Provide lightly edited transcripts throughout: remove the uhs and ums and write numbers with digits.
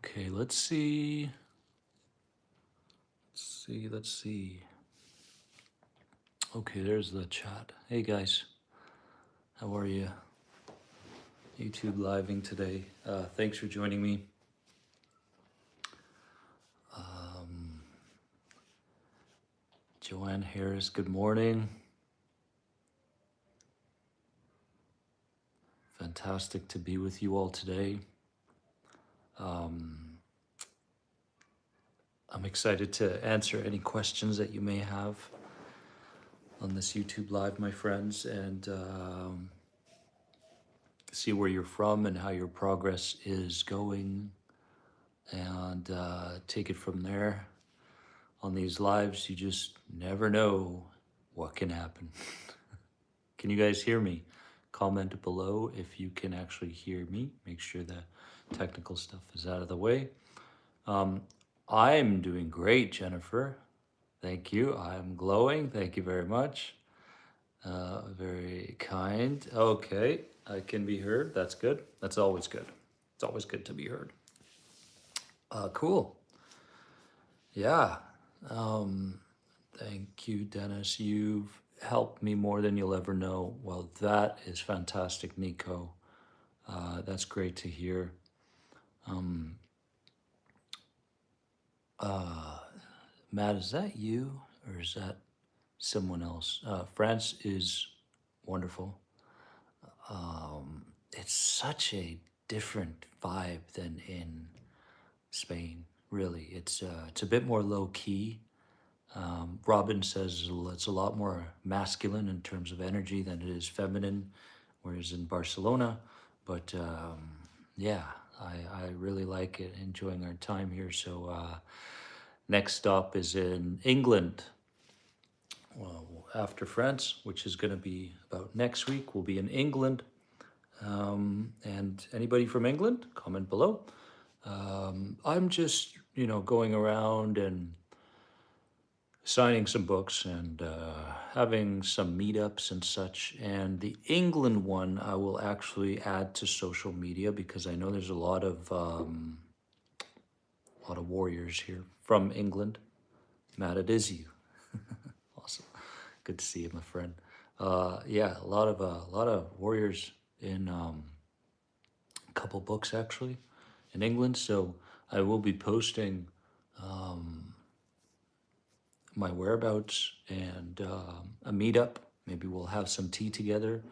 Okay, let's see. Let's see. Okay, there's the chat. Hey guys, how are you? YouTube living today. Thanks for joining me. Joanne Harris, good morning. Fantastic to be with you all today. I'm excited to answer any questions that you may have on this YouTube Live, my friends, and see where you're from and how your progress is going, and take it from there. On these lives, you just never know what can happen. Can you guys hear me? Comment below if you can actually hear me. Make sure the technical stuff is out of the way. I'm doing great, Jennifer. Thank you. I'm glowing. Thank you very much. Very kind. Okay, I can be heard. That's good. That's always good. It's always good to be heard. Cool. Yeah. Thank you, Dennis. You've helped me more than you'll ever know. Well, that is fantastic, Nico. That's great to hear. Matt, is that you or is that someone else? France is wonderful. It's such a different vibe than in Spain. Really, it's a bit more low key. Robin says it's a lot more masculine in terms of energy than it is feminine, whereas in Barcelona. But yeah, I really like it, enjoying our time here. So next stop is in England. Well, after France, which is going to be about next week, we'll be in England. And anybody from England, comment below. I'm just, going around and signing some books and having some meetups and such. And the England one, I will actually add to social media because I know there's a lot of warriors here from England. Matt, it is you. Awesome. Good to see you, my friend. Yeah, a lot of warriors in a couple books actually in England. So I will be posting my whereabouts and a meetup. Maybe we'll have some tea together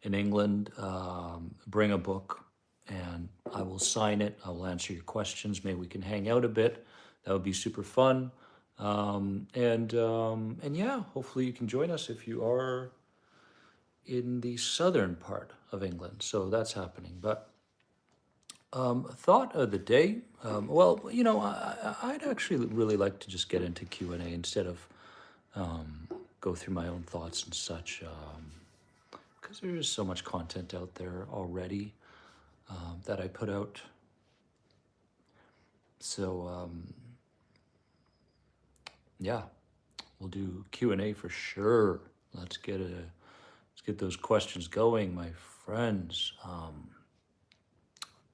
in England. Bring a book, and I will sign it. I will answer your questions. Maybe we can hang out a bit. That would be super fun. And yeah, hopefully you can join us if you are in the southern part of England. So that's happening. But thought of the day. Well, I'd actually really like to just get into Q&A instead of go through my own thoughts and such, because there is so much content out there already that I put out. So yeah, we'll do Q&A for sure. Let's get those questions going, my friends.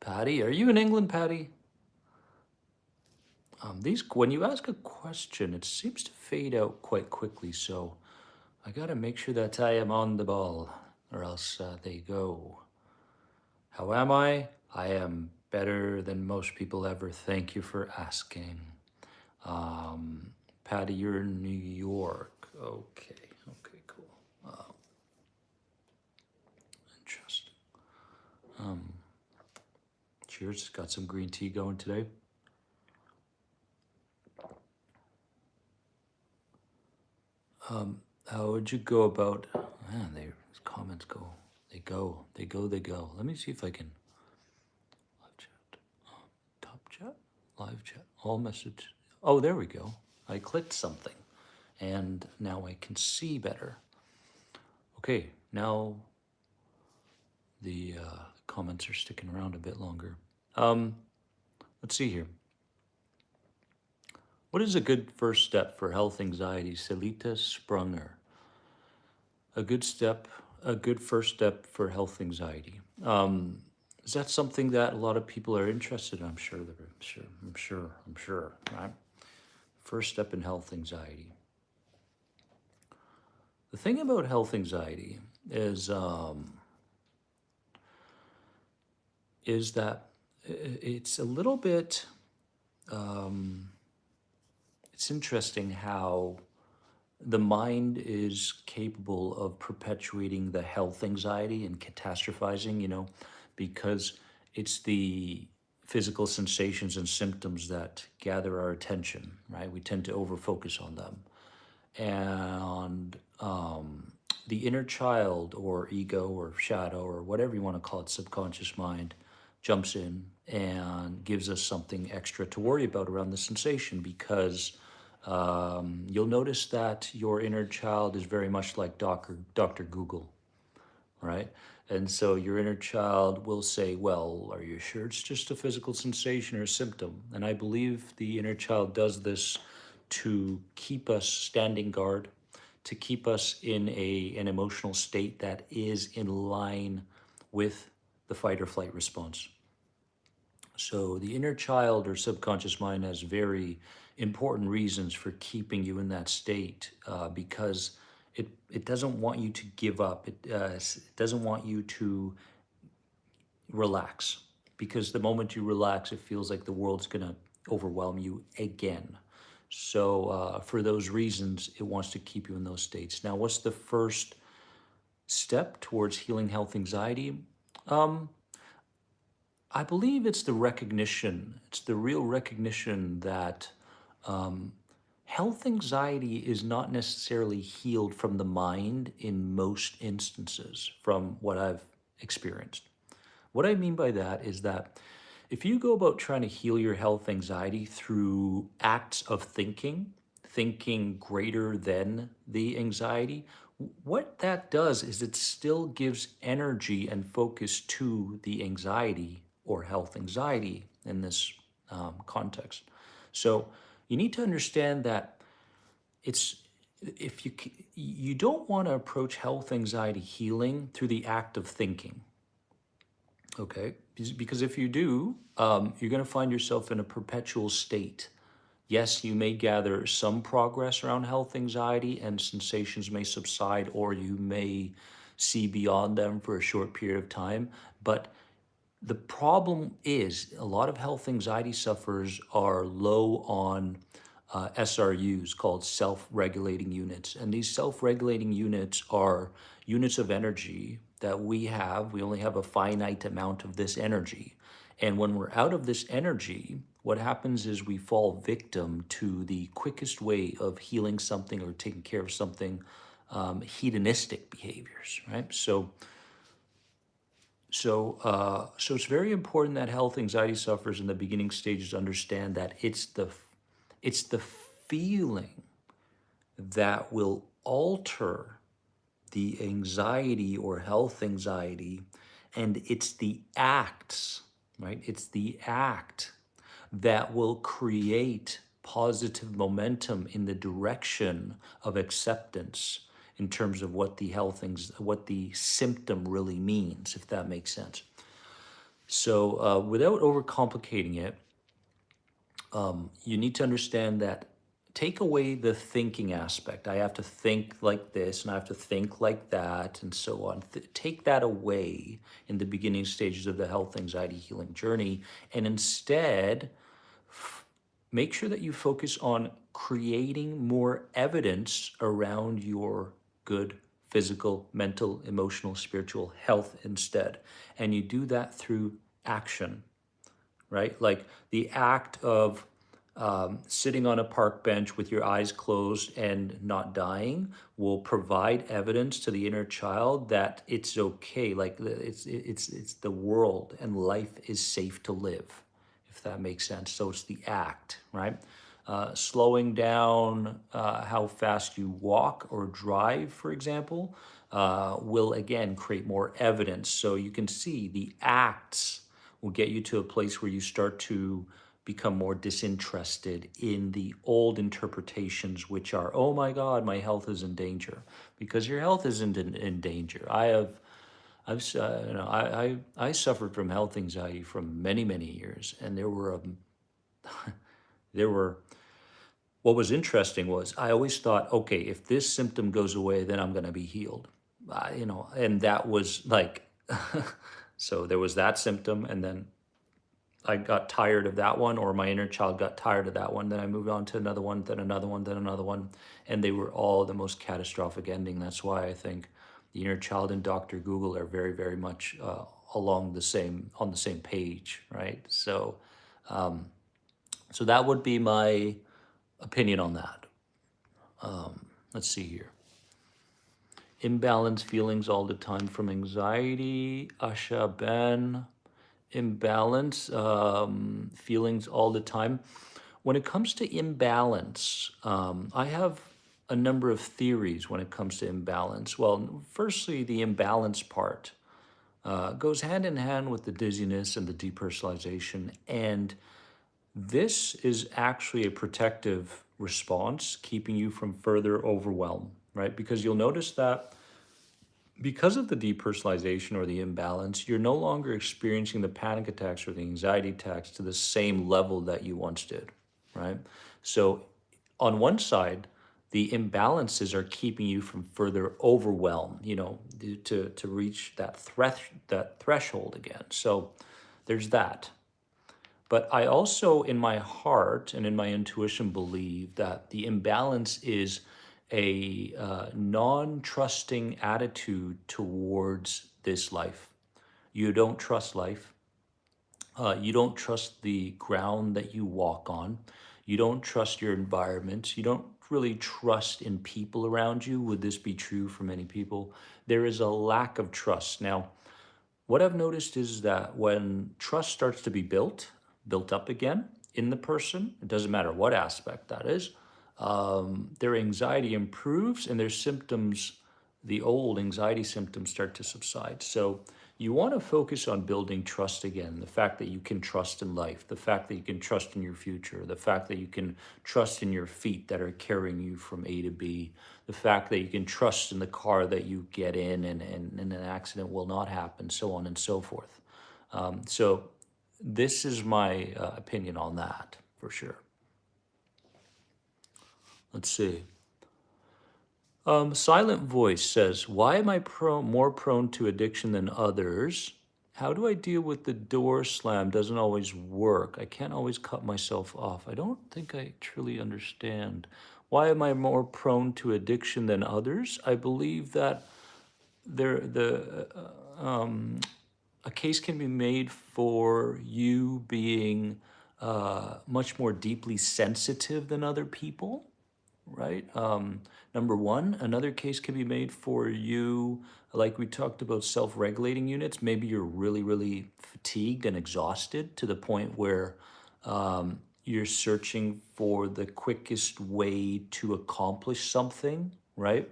Patty, are you in England, Patty? When you ask a question, it seems to fade out quite quickly, so I gotta make sure that I am on the ball, or else they go. How am I? I am better than most people ever. Thank you for asking. Patty, you're in New York. Okay, cool. Interesting. Cheers. Got some green tea going today. How would you go about? Man, these comments go. They go. Let me see if I can. Live chat. Top chat. Live chat. All message. Oh, there we go. I clicked something, and now I can see better. Okay, now the comments are sticking around a bit longer. Let's see here. What is a good first step for health anxiety? Selita Sprunger. A good first step for health anxiety. Is that something that a lot of people are interested in? I'm sure, right? First step in health anxiety. The thing about health anxiety is that it's a little bit, it's interesting how the mind is capable of perpetuating the health anxiety and catastrophizing, because it's the physical sensations and symptoms that gather our attention, right? We tend to overfocus on them. And the inner child or ego or shadow or whatever you want to call it, subconscious mind, jumps in and gives us something extra to worry about around the sensation, because you'll notice that your inner child is very much like Dr. Google, right? And so your inner child will say, well, are you sure it's just a physical sensation or symptom? And I believe the inner child does this to keep us standing guard, to keep us in an emotional state that is in line with the fight or flight response. So the inner child or subconscious mind has very important reasons for keeping you in that state, because it doesn't want you to give up. It doesn't want you to relax, because the moment you relax, it feels like the world's going to overwhelm you again. So for those reasons, it wants to keep you in those states. Now, what's the first step towards healing health anxiety? I believe it's the recognition, it's the real recognition that health anxiety is not necessarily healed from the mind in most instances, from what I've experienced. What I mean by that is that if you go about trying to heal your health anxiety through acts of thinking greater than the anxiety, what that does is it still gives energy and focus to the anxiety or health anxiety in this context. So you need to understand that it's if you don't want to approach health anxiety healing through the act of thinking. Okay, because if you do, you're going to find yourself in a perpetual state. Yes, you may gather some progress around health anxiety and sensations may subside, or you may see beyond them for a short period of time. But the problem is a lot of health anxiety sufferers are low on SRUs, called self-regulating units. And these self-regulating units are units of energy that we have. We only have a finite amount of this energy. And when we're out of this energy, what happens is we fall victim to the quickest way of healing something or taking care of something, hedonistic behaviors, right? So it's very important that health anxiety sufferers in the beginning stages understand that it's the feeling that will alter the anxiety or health anxiety, and it's the acts, right? It's the act that will create positive momentum in the direction of acceptance in terms of what what the symptom really means, if that makes sense. So without overcomplicating it, you need to understand that take away the thinking aspect. I have to think like this and I have to think like that and so on. Take that away in the beginning stages of the health anxiety healing journey, and instead make sure that you focus on creating more evidence around your good physical, mental, emotional, spiritual health instead. And you do that through action, right? Like the act of sitting on a park bench with your eyes closed and not dying will provide evidence to the inner child that it's okay. Like it's the world and life is safe to live, if that makes sense. So it's the act, right? Slowing down how fast you walk or drive, for example, will again create more evidence. So you can see the acts will get you to a place where you start to become more disinterested in the old interpretations, which are, oh my God, my health is in danger, because your health isn't in danger. I suffered from health anxiety for many, many years, and there were, what was interesting was I always thought, okay, if this symptom goes away, then I'm going to be healed. And that was like, so there was that symptom, and then I got tired of that one, or my inner child got tired of that one. Then I moved on to another one, then another one, then another one, and they were all the most catastrophic ending. That's why I think the inner child and Dr. Google are very, very much on the same page, right? So that would be my opinion on that. Let's see here. Imbalance feelings all the time from anxiety. Asha Ben. Imbalance feelings all the time. When it comes to imbalance, I have a number of theories when it comes to imbalance. Well, firstly, the imbalance part goes hand in hand with the dizziness and the depersonalization. And this is actually a protective response, keeping you from further overwhelm, right? Because you'll notice that because of the depersonalization or the imbalance, you're no longer experiencing the panic attacks or the anxiety attacks to the same level that you once did, right? So, on one side, the imbalances are keeping you from further overwhelm, to reach that threshold again. So, there's that. But I also, in my heart and in my intuition, believe that the imbalance is a non trusting attitude towards this life. You don't trust life. You don't trust the ground that you walk on. You don't trust your environment. You don't really trust in people around you. Would this be true for many people? There is a lack of trust. Now, what I've noticed is that when trust starts to be built up again in the person, it doesn't matter what aspect that is, their anxiety improves and their symptoms, the old anxiety symptoms, start to subside. So you want to focus on building trust again. The fact that you can trust in life, the fact that you can trust in your future, the fact that you can trust in your feet that are carrying you from A to B, the fact that you can trust in the car that you get in and an accident will not happen, so on and so forth. So this is my opinion on that for sure. Let's see. Silent Voice says, why am I more prone to addiction than others? How do I deal with the door slam? Doesn't always work. I can't always cut myself off. I don't think I truly understand. Why am I more prone to addiction than others? I believe that a case can be made for you being much more deeply sensitive than other people, right? Number one, another case can be made for you, like we talked about self-regulating units. Maybe you're really, really fatigued and exhausted to the point where you're searching for the quickest way to accomplish something, right?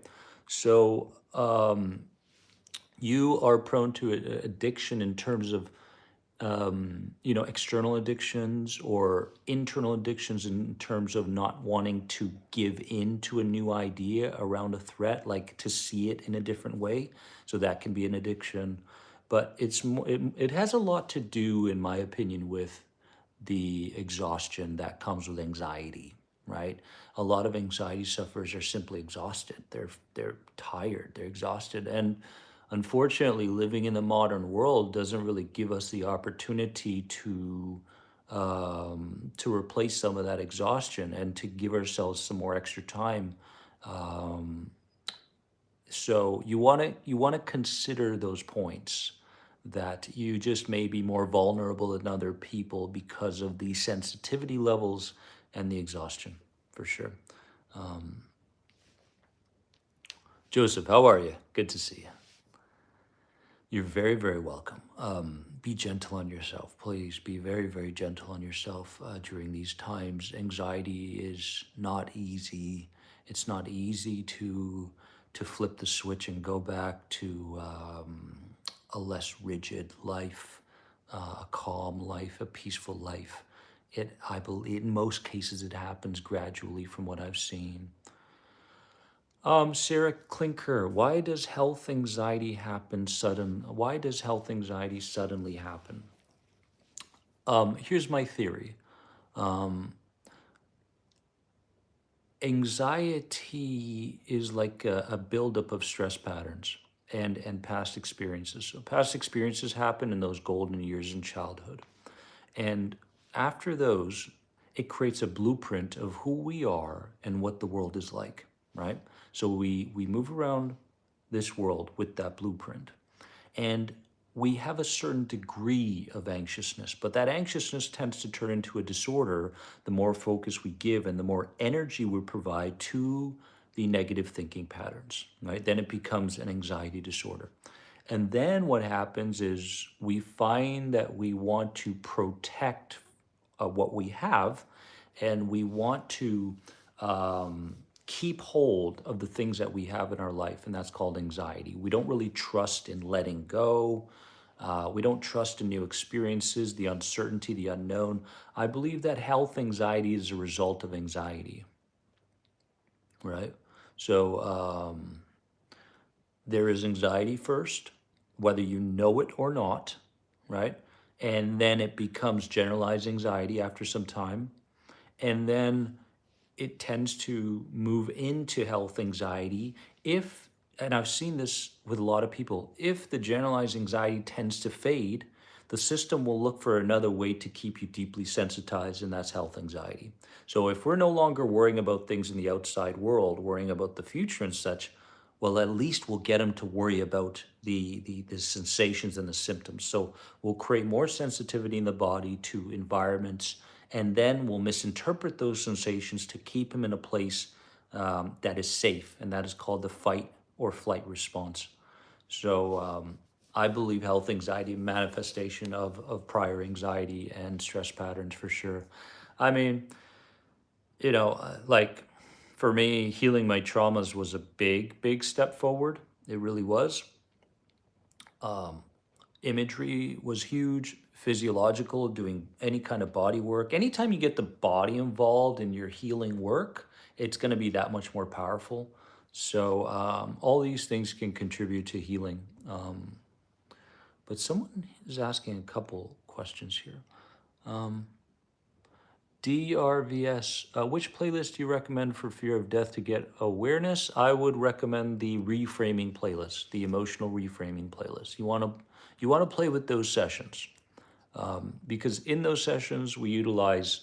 So you are prone to addiction in terms of external addictions or internal addictions in terms of not wanting to give in to a new idea around a threat, like to see it in a different way. So that can be an addiction, but it has a lot to do, in my opinion, with the exhaustion that comes with anxiety, right? A lot of anxiety sufferers are simply exhausted. They're tired, they're exhausted. And unfortunately, living in the modern world doesn't really give us the opportunity to replace some of that exhaustion and to give ourselves some more extra time. So you want to consider those points, that you just may be more vulnerable than other people because of the sensitivity levels and the exhaustion, for sure. Joseph, how are you? Good to see you. You're very, very welcome. Be gentle on yourself. Please be very, very gentle on yourself during these times. Anxiety is not easy. It's not easy to flip the switch and go back to a less rigid life, a calm life, a peaceful life. I believe in most cases it happens gradually from what I've seen. Sarah Clinker, why does health anxiety happen sudden? Why does health anxiety suddenly happen? Here's my theory. Um, Anxiety is like a buildup of stress patterns and past experiences. So past experiences happen in those golden years in childhood. And after those, it creates a blueprint of who we are and what the world is like, right? So we move around this world with that blueprint. And we have a certain degree of anxiousness, but that anxiousness tends to turn into a disorder the more focus we give and the more energy we provide to the negative thinking patterns, right? Then it becomes an anxiety disorder. And then what happens is we find that we want to protect what we have, and we want to keep hold of the things that we have in our life, and that's called anxiety. We don't really trust in letting go. We don't trust in new experiences, the uncertainty, the unknown. I believe that health anxiety is a result of anxiety, right? So there is anxiety first, whether you know it or not, right? And then it becomes generalized anxiety after some time. And then it tends to move into health anxiety if, and I've seen this with a lot of people, if the generalized anxiety tends to fade, the system will look for another way to keep you deeply sensitized, and that's health anxiety. So if we're no longer worrying about things in the outside world, worrying about the future and such, well, at least we'll get them to worry about the sensations and the symptoms. So we'll create more sensitivity in the body to environments, and then we'll misinterpret those sensations to keep them in a place that is safe, and that is called the fight or flight response. So I believe health anxiety manifestation of prior anxiety and stress patterns for sure. I mean, like for me, healing my traumas was a big step forward. It really was. Imagery was huge, physiological, doing any kind of body work. Anytime you get the body involved in your healing work, it's going to be that much more powerful. So, all these things can contribute to healing. But someone is asking a couple questions here. DRVS, which playlist do you recommend for fear of death to get awareness? I would recommend the reframing playlist, the emotional reframing playlist. You want to play with those sessions because in those sessions we utilize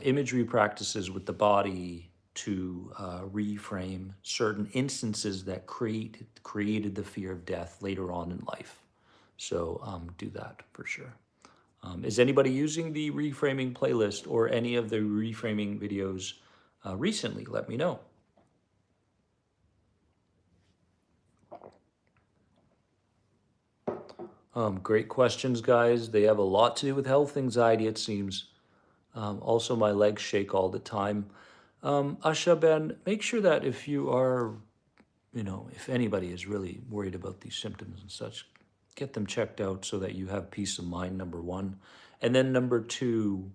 imagery practices with the body to reframe certain instances that created the fear of death later on in life. So do that for sure. Is anybody using the reframing playlist or any of the reframing videos recently? Let me know. Great questions, guys. They have a lot to do with health anxiety, it seems. Also, my legs shake all the time. Asha Ben, make sure that if you are, if anybody is really worried about these symptoms and such, get them checked out so that you have peace of mind, number one. And then number two,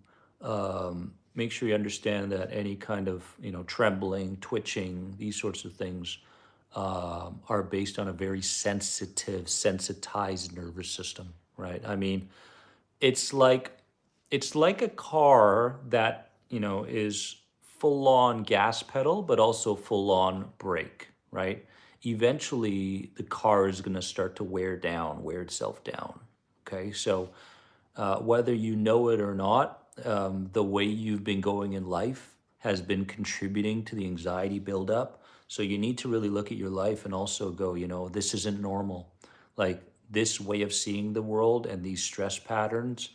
make sure you understand that any kind of, trembling, twitching, these sorts of things are based on a very sensitive, sensitized nervous system, right? I mean, it's like it's like a car that is full on gas pedal but also full on brake, right? Eventually the car is going to start to wear itself down. Okay, so whether you know it or not, the way you've been going in life has been contributing to the anxiety buildup. So you need to really look at your life and also go, this isn't normal. Like this way of seeing the world and these stress patterns,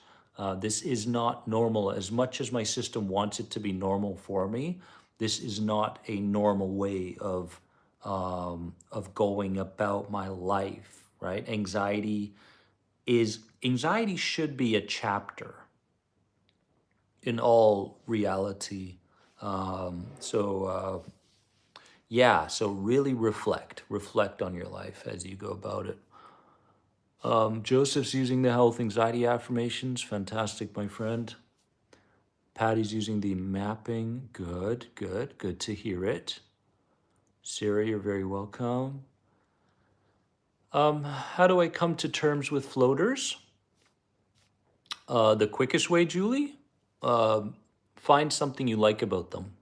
this is not normal. As much as my system wants it to be normal for me, this is not a normal way of going about my life, right? Anxiety should be a chapter in all reality. Yeah, so really reflect on your life as you go about it. Joseph's using the health anxiety affirmations. Fantastic, my friend. Patty's using the mapping. Good to hear it. Sarah, you're very welcome. How do I come to terms with floaters? The quickest way, Julie? Find something you like about them.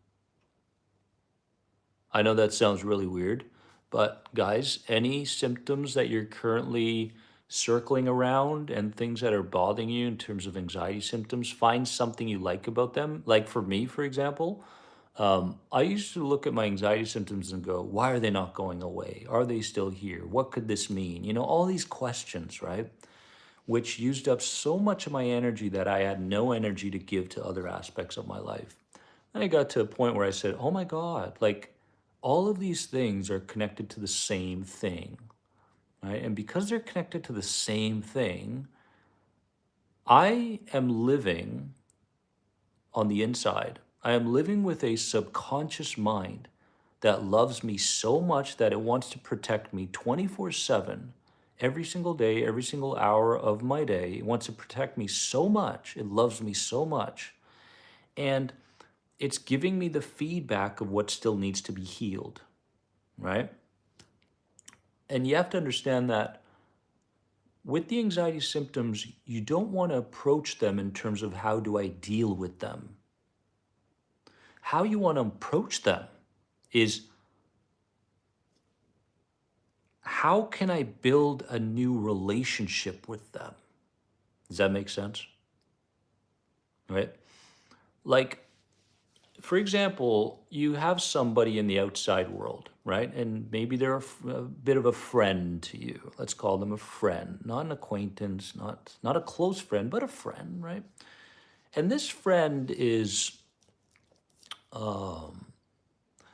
I know that sounds really weird, but guys, any symptoms that you're currently circling around and things that are bothering you in terms of anxiety symptoms, find something you like about them. Like for me, for example, I used to look at my anxiety symptoms and go, why are they not going away? Are they still here? What could this mean? You know, all these questions, right? Which used up so much of my energy that I had no energy to give to other aspects of my life. And I got to a point where I said, oh my God, like all of these things are connected to the same thing, right? And because they're connected to the same thing, I am living on the inside. I am living with a subconscious mind that loves me so much that it wants to protect me 24/7, every single day, every single hour of my day. It wants to protect me so much. It loves me so much. And it's giving me the feedback of what still needs to be healed, right? And you have to understand that with the anxiety symptoms, you don't want to approach them in terms of how do I deal with them. How you want to approach them is how can I build a new relationship with them? Does that make sense? Right? Like, for example, you have somebody in the outside world, right? And maybe they're a bit of a friend to you. Let's call them a friend, not an acquaintance, not a close friend, but a friend, right? And this friend is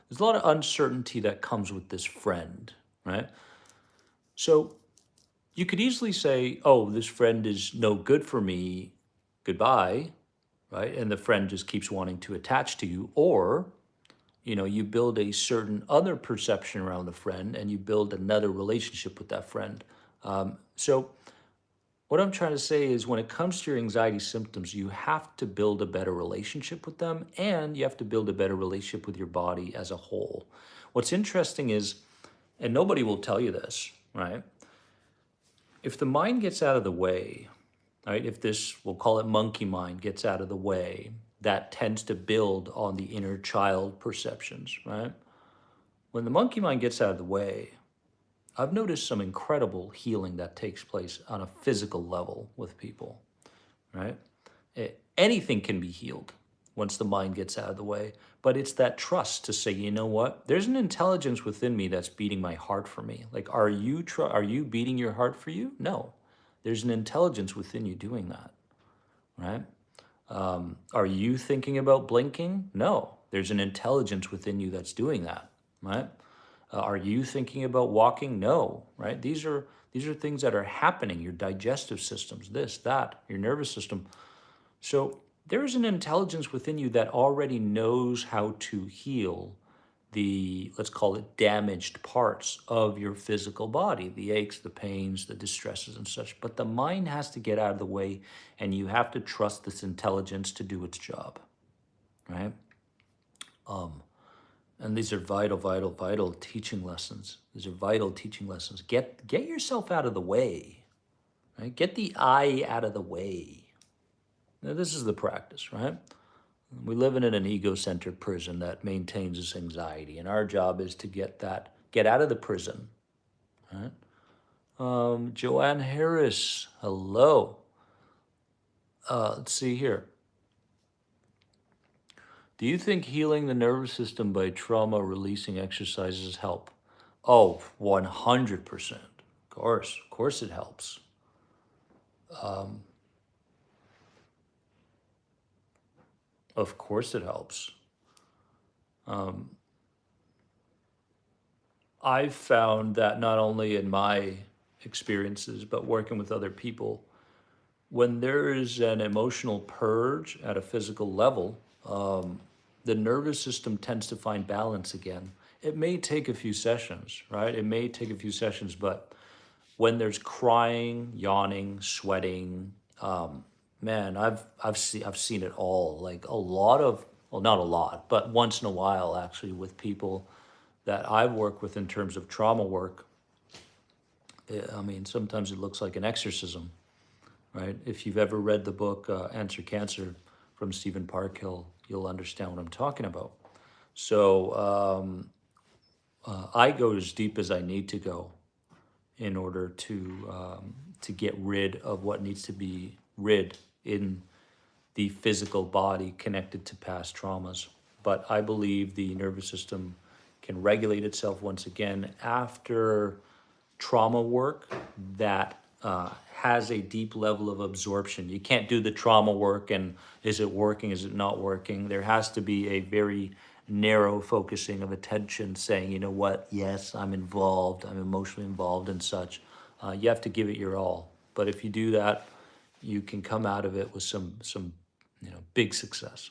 there's a lot of uncertainty that comes with this friend, right? So you could easily say, oh, this friend is no good for me, goodbye, right? And the friend just keeps wanting to attach to you. Or, you know, you build a certain other perception around the friend and you build another relationship with that friend. So what I'm trying to say is when it comes to your anxiety symptoms, you have to build a better relationship with them and you have to build a better relationship with your body as a whole. What's interesting is, and nobody will tell you this, right? If the mind gets out of the way, right, if this, we'll call it monkey mind, gets out of the way, that tends to build on the inner child perceptions, right? When the monkey mind gets out of the way, I've noticed some incredible healing that takes place on a physical level with people, right? Anything can be healed once the mind gets out of the way, but it's that trust to say, you know what? There's an intelligence within me that's beating my heart for me. Like, are you beating your heart for you? No. There's an intelligence within you doing that, right? Are you thinking about blinking? No. There's an intelligence within you that's doing that, right? Are you thinking about walking? No, right? These are things that are happening. Your digestive systems, this, that, your nervous system. So there is an intelligence within you that already knows how to heal the, let's call it damaged parts of your physical body, the aches, the pains, the distresses and such. But the mind has to get out of the way and you have to trust this intelligence to do its job, right? And these are vital, vital, vital teaching lessons. These are vital teaching lessons. Get yourself out of the way, right? Get the I out of the way. Now, this is the practice, right? We live in an ego-centered prison that maintains this anxiety, and our job is to get out of the prison, right? Joanne Harris, hello. Let's see here. Do you think healing the nervous system by trauma releasing exercises help? Oh, 100%. Of course it helps. Of course it helps. I've found that not only in my experiences, but working with other people, when there is an emotional purge at a physical level, the nervous system tends to find balance again. It may take a few sessions, right? It may take a few sessions, but when there's crying, yawning, sweating, man, I've seen it all. Like a lot of, well, not a lot, but once in a while, actually, with people that I've worked with in terms of trauma work, I mean, sometimes it looks like an exorcism, right? If you've ever read the book Answer Cancer from Stephen Parkhill, you'll understand what I'm talking about. So I go as deep as I need to go in order to get rid of what needs to be rid in the physical body connected to past traumas. But I believe the nervous system can regulate itself once again after trauma work that has a deep level of absorption. You can't do the trauma work and is it working, is it not working? There has to be a very narrow focusing of attention saying, you know what, yes, I'm involved, I'm emotionally involved and such. You have to give it your all. But if you do that, you can come out of it with some big success.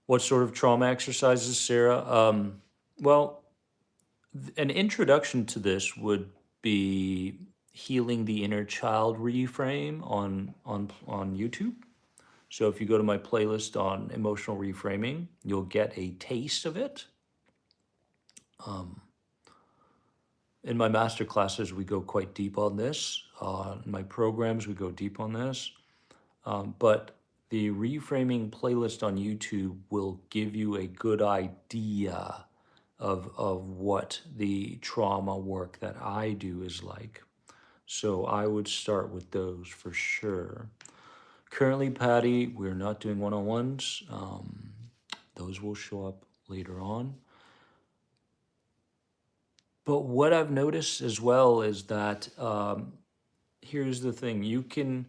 What sort of trauma exercises, Sarah? Well, an introduction to this would be healing the inner child reframe on YouTube. So if you go to my playlist on emotional reframing, you'll get a taste of it. In my master classes, we go quite deep on this. In my programs, we go deep on this. But the reframing playlist on YouTube will give you a good idea of what the trauma work that I do is like. So I would start with those for sure. Currently, Patty, we're not doing one-on-ones. Those will show up later on. But what I've noticed as well is that here's the thing: you can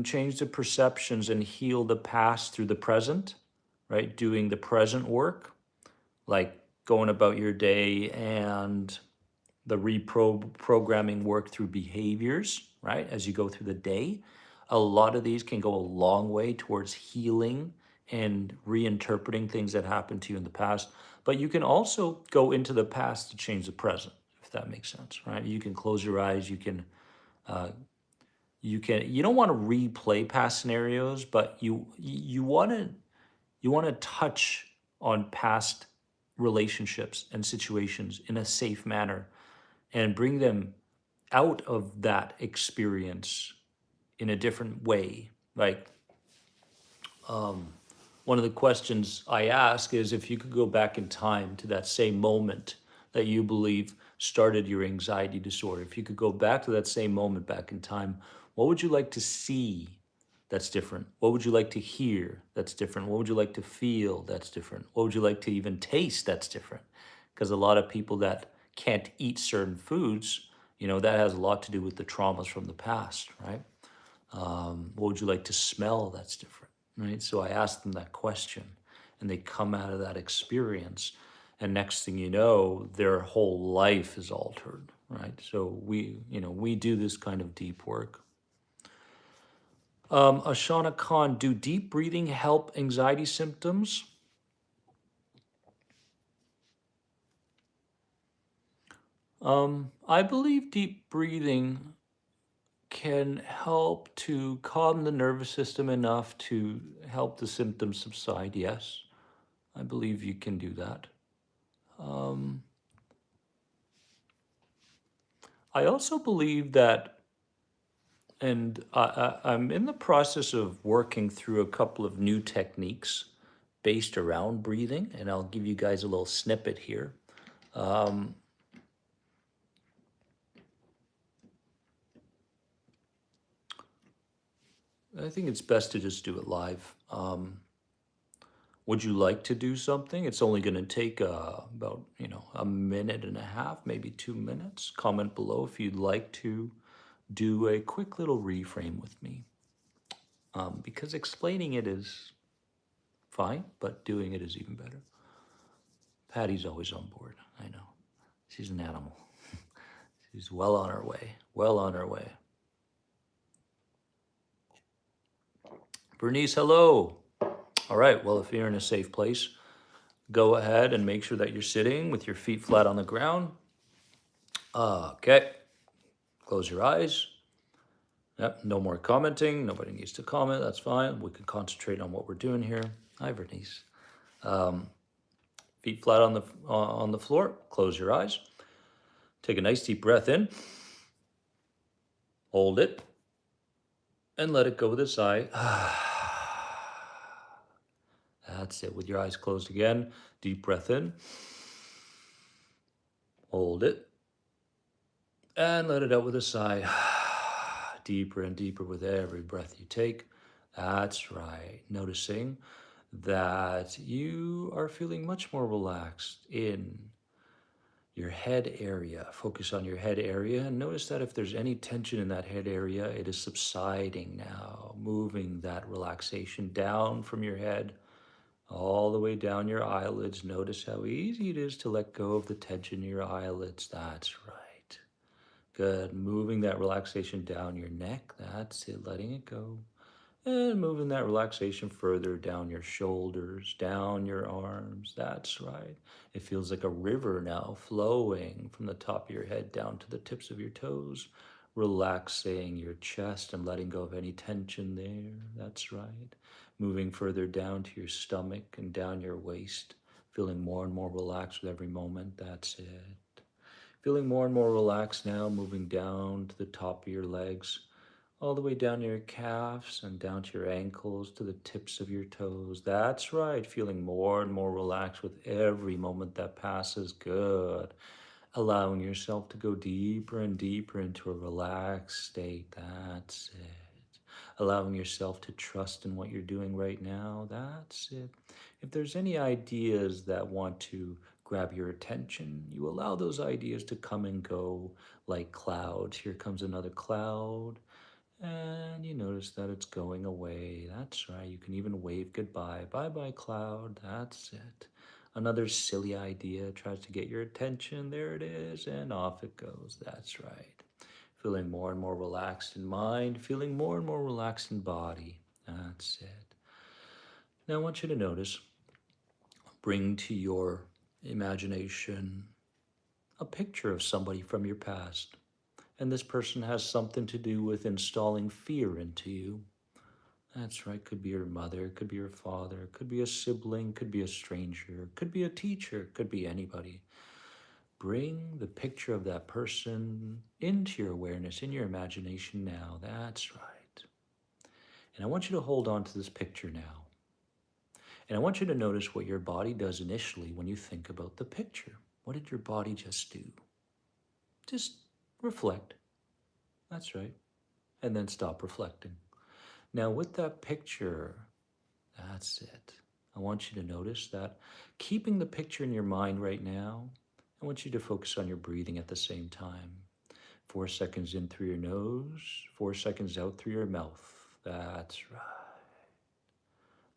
change the perceptions and heal the past through the present, right? Doing the present work, like going about your day, and the reprogramming work through behaviors, right? As you go through the day, a lot of these can go a long way towards healing and reinterpreting things that happened to you in the past. But you can also go into the past to change the present, if that makes sense, right? You can close your eyes. You don't want to replay past scenarios, but you want to touch on past relationships and situations in a safe manner and bring them out of that experience in a different way. Like one of the questions I ask is if you could go back in time to that same moment that you believe started your anxiety disorder, if you could go back to that same moment back in time, what would you like to see that's different? What would you like to hear that's different? What would you like to feel that's different? What would you like to even taste that's different? Because a lot of people that can't eat certain foods, that has a lot to do with the traumas from the past, right? What would you like to smell that's different, right? So I ask them that question and they come out of that experience. And next thing you know, their whole life is altered, right? So we do this kind of deep work. Ashana Khan, do deep breathing help anxiety symptoms? I believe deep breathing can help to calm the nervous system enough to help the symptoms subside. Yes, I believe you can do that. I also believe that, and I'm in the process of working through a couple of new techniques based around breathing, and I'll give you guys a little snippet here. I think it's best to just do it live. Would you like to do something? It's only going to take about, a minute and a half, maybe 2 minutes. Comment below if you'd like to do a quick little reframe with me. Because explaining it is fine, but doing it is even better. Patty's always on board, I know. She's an animal. She's well on her way, well on her way. Bernice, hello. All right, well, if you're in a safe place, go ahead and make sure that you're sitting with your feet flat on the ground. Okay, close your eyes. Yep, no more commenting. Nobody needs to comment, that's fine. We can concentrate on what we're doing here. Hi, Bernice. If feet flat on the floor. Close your eyes. Take a nice deep breath in. Hold it. And let it go with a sigh. That's it. With your eyes closed again. Deep breath in. Hold it. And let it out with a sigh. Deeper and deeper with every breath you take. That's right. Noticing that you are feeling much more relaxed in your head area. Focus on your head area and notice that if there's any tension in that head area, it is subsiding now, moving that relaxation down from your head all the way down your eyelids. Notice how easy it is to let go of the tension in your eyelids. That's right. Good. Moving that relaxation down your neck. That's it. Letting it go. And moving that relaxation further down your shoulders, down your arms. That's right. It feels like a river now flowing from the top of your head down to the tips of your toes, relaxing your chest and letting go of any tension there. That's right. Moving further down to your stomach and down your waist, feeling more and more relaxed with every moment. That's it. Feeling more and more relaxed now, moving down to the top of your legs, all the way down your calves and down to your ankles, to the tips of your toes. That's right, feeling more and more relaxed with every moment that passes. Good. Allowing yourself to go deeper and deeper into a relaxed state. That's it. Allowing yourself to trust in what you're doing right now. That's it. If there's any ideas that want to grab your attention, you allow those ideas to come and go like clouds. Here comes another cloud. And you notice that it's going away. That's right. You can even wave goodbye. Bye bye, cloud. That's it. Another silly idea tries to get your attention. There it is. And off it goes. That's right. Feeling more and more relaxed in mind, feeling more and more relaxed in body. That's it. Now I want you to notice, bring to your imagination a picture of somebody from your past. And this person has something to do with installing fear into you. That's right. Could be your mother, could be your father, could be a sibling, could be a stranger, could be a teacher, could be anybody. Bring the picture of that person into your awareness, in your imagination now. That's right. And I want you to hold on to this picture now. And I want you to notice what your body does initially when you think about the picture. What did your body just do? Just reflect. That's right. And then stop reflecting. Now, with that picture, that's it. I want you to notice that keeping the picture in your mind right now, I want you to focus on your breathing at the same time. 4 seconds in through your nose, 4 seconds out through your mouth. That's right.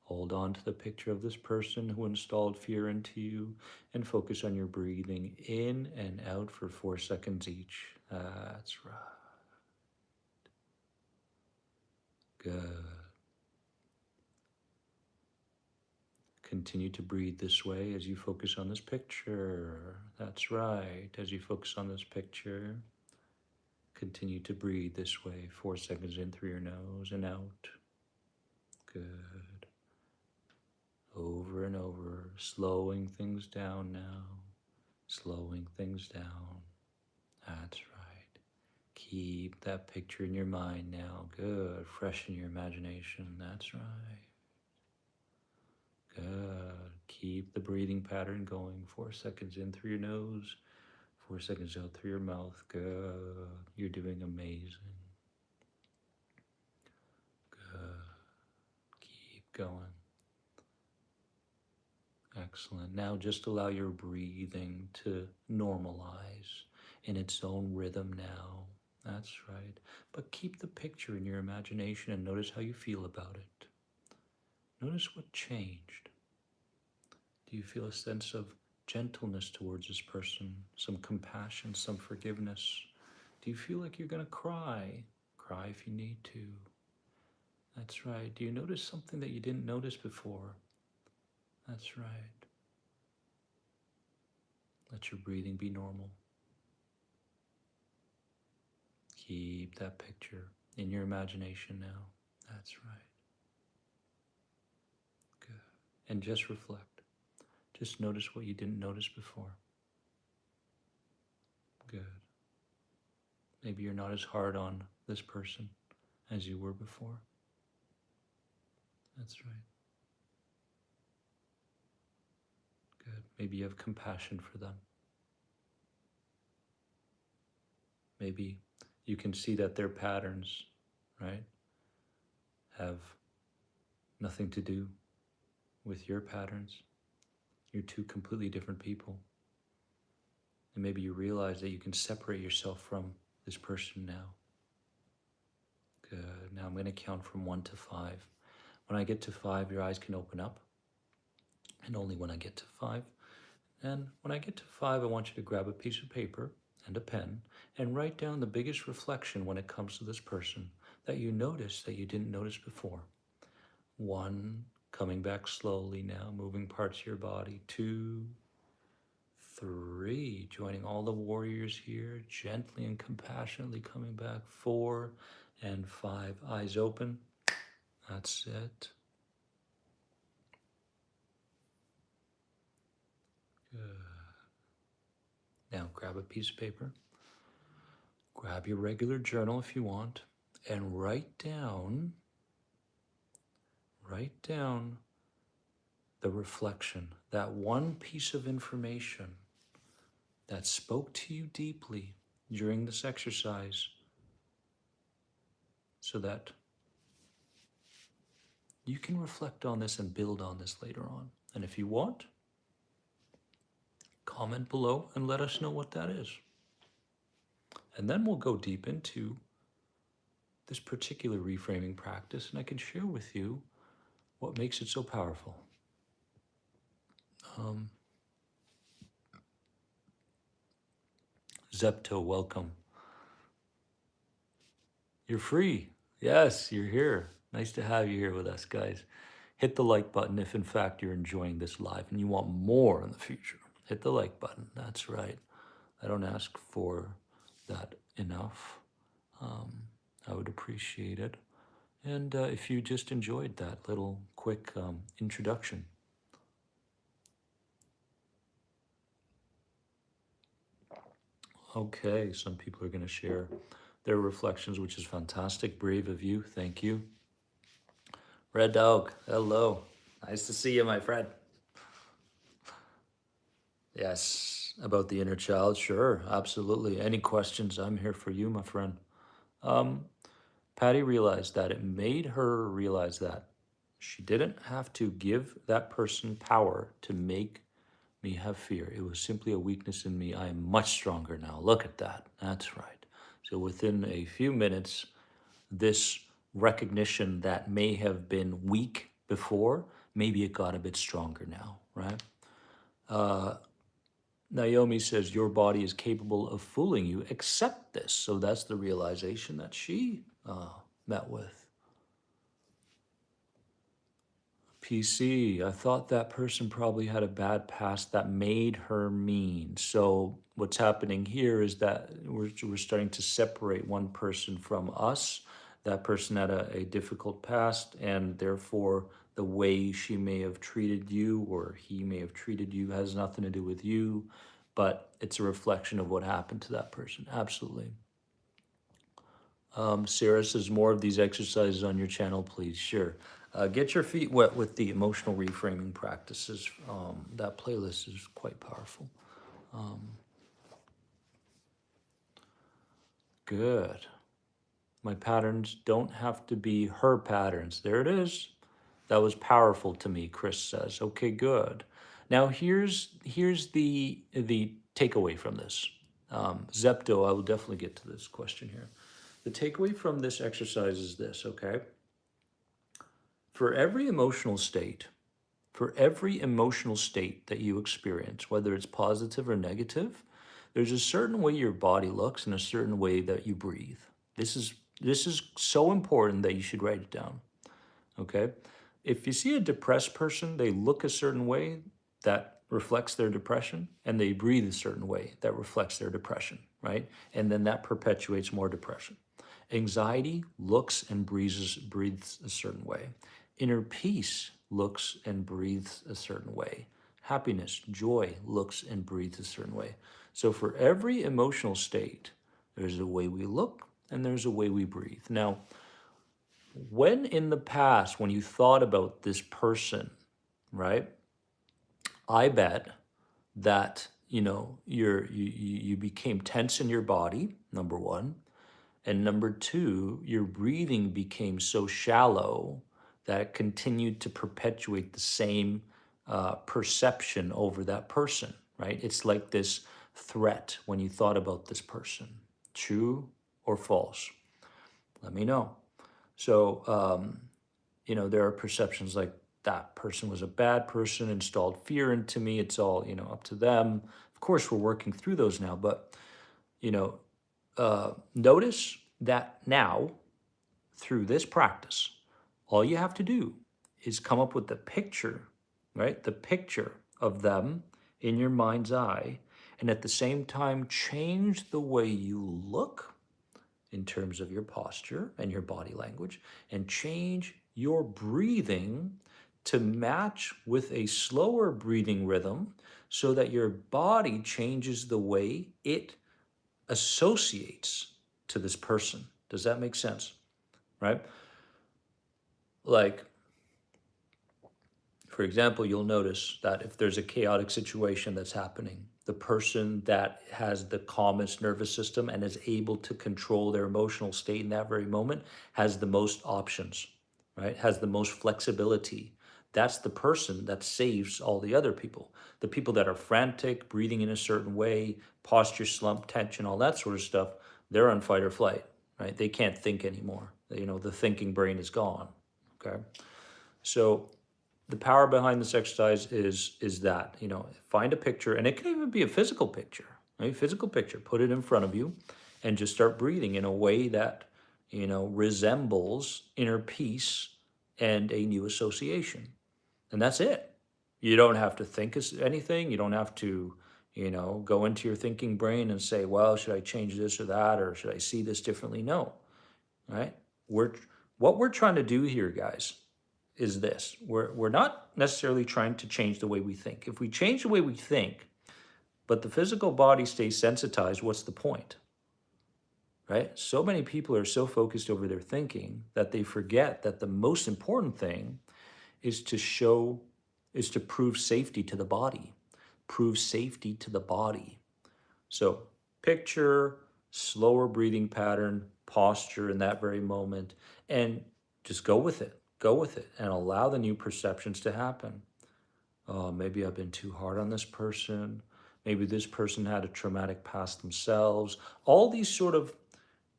Hold on to the picture of this person who installed fear into you and focus on your breathing in and out for 4 seconds each. That's right. Good. Continue to breathe this way as you focus on this picture. That's right. As you focus on this picture, continue to breathe this way. 4 seconds in through your nose and out. Good. Over and over, slowing things down now. Slowing things down. That's right. Keep that picture in your mind now. Good. Freshen your imagination. That's right. Good. Keep the breathing pattern going. 4 seconds in through your nose, 4 seconds out through your mouth. Good. You're doing amazing. Good. Keep going. Excellent. Now just allow your breathing to normalize in its own rhythm now. That's right. But keep the picture in your imagination and notice how you feel about it. Notice what changed. Do you feel a sense of gentleness towards this person, some compassion, some forgiveness? Do you feel like you're going to cry? Cry if you need to. That's right. Do you notice something that you didn't notice before? That's right. Let your breathing be normal. Keep that picture in your imagination now. That's right. Good. And just reflect. Just notice what you didn't notice before. Good. Maybe you're not as hard on this person as you were before. That's right. Good. Maybe you have compassion for them. Maybe you can see that their patterns, right, have nothing to do with your patterns. You're two completely different people. And maybe you realize that you can separate yourself from this person now. Good. Now I'm going to count from 1 to 5. When I get to 5, your eyes can open up. And only when I get to 5. And when I get to 5, I want you to grab a piece of paper and a pen and write down the biggest reflection when it comes to this person that you notice that you didn't notice before. 1, coming back slowly now, moving parts of your body. 2, 3, joining all the warriors here, gently and compassionately coming back. 4 and 5, eyes open. That's it. Good. Now grab a piece of paper, grab your regular journal if you want, and write down the reflection, that one piece of information that spoke to you deeply during this exercise, so that you can reflect on this and build on this later on. And if you want, comment below and let us know what that is. And then we'll go deep into this particular reframing practice, and I can share with you what makes it so powerful. Zepto, welcome. You're free. Yes, you're here. Nice to have you here with us, guys. Hit the like button if, in fact, you're enjoying this live and you want more in the future. Hit the like button. That's right. I don't ask for that enough. I would appreciate it. And if you just enjoyed that little quick introduction. Okay, some people are going to share their reflections, which is fantastic. Brave of you. Thank you. Red Dog, hello. Nice to see you, my friend. Yes, about the inner child, sure, absolutely. Any questions, I'm here for you, my friend. Patty realized that it made her realize that she didn't have to give that person power to make me have fear. It was simply a weakness in me. I am much stronger now. Look at that. That's right. So within a few minutes, this recognition that may have been weak before, maybe it got a bit stronger now, right? Naomi says, your body is capable of fooling you. Accept this. So that's the realization that she met with. PC, I thought that person probably had a bad past that made her mean. So what's happening here is that we're starting to separate one person from us. That person had a difficult past, and therefore the way she may have treated you or he may have treated you has nothing to do with you, but it's a reflection of what happened to that person. Absolutely. Sarah says, more of these exercises on your channel, please. Sure. Get your feet wet with the emotional reframing practices. That playlist is quite powerful. Good. My patterns don't have to be her patterns. There it is. That was powerful to me, Chris says. Okay, good. Now here's the takeaway from this. Zepto, I will definitely get to this question here. The takeaway from this exercise is this, okay? For every emotional state that you experience, whether it's positive or negative, there's a certain way your body looks and a certain way that you breathe. This is so important that you should write it down, okay? If you see a depressed person, they look a certain way that reflects their depression, and they breathe a certain way that reflects their depression, right? And then that perpetuates more depression. Anxiety looks and breathes a certain way. Inner peace looks and breathes a certain way. happiness, joy looks and breathes a certain way. So for every emotional state, there's a way we look and there's a way we breathe. Now, when in the past, when you thought about this person, right, I bet that, you became tense in your body, number one. And number two, your breathing became so shallow that it continued to perpetuate the same perception over that person, right? It's like this threat when you thought about this person. True or false? Let me know. So, there are perceptions like that person was a bad person, installed fear into me. It's all, up to them. Of course, we're working through those now, but, you know, notice that now through this practice, all you have to do is come up with the picture, right? The picture of them in your mind's eye, and at the same time, change the way you look in terms of your posture and your body language, and change your breathing to match with a slower breathing rhythm so that your body changes the way it associates to this person. Does that make sense? Right? Like, for example, you'll notice that if there's a chaotic situation that's happening, the person that has the calmest nervous system and is able to control their emotional state in that very moment has the most options, right? Has the most flexibility. That's the person that saves all the other people. The people that are frantic, breathing in a certain way, posture slump, tension, all that sort of stuff, they're on fight or flight, right? They can't think anymore. The thinking brain is gone, okay? So the power behind this exercise is that, find a picture, and it can even be a physical picture, right? Physical picture, put it in front of you and just start breathing in a way that, resembles inner peace and a new association. And that's it. You don't have to think anything. You don't have to, go into your thinking brain and say, well, should I change this or that, or should I see this differently? No, right? What we're trying to do here, guys, is this. We're not necessarily trying to change the way we think. If we change the way we think, but the physical body stays sensitized, what's the point? Right? So many people are so focused over their thinking that they forget that the most important thing is to prove safety to the body. Prove safety to the body. So picture slower breathing pattern, posture in that very moment, and just go with it. Go with it and allow the new perceptions to happen. Oh, maybe I've been too hard on this person. Maybe this person had a traumatic past themselves. All these sort of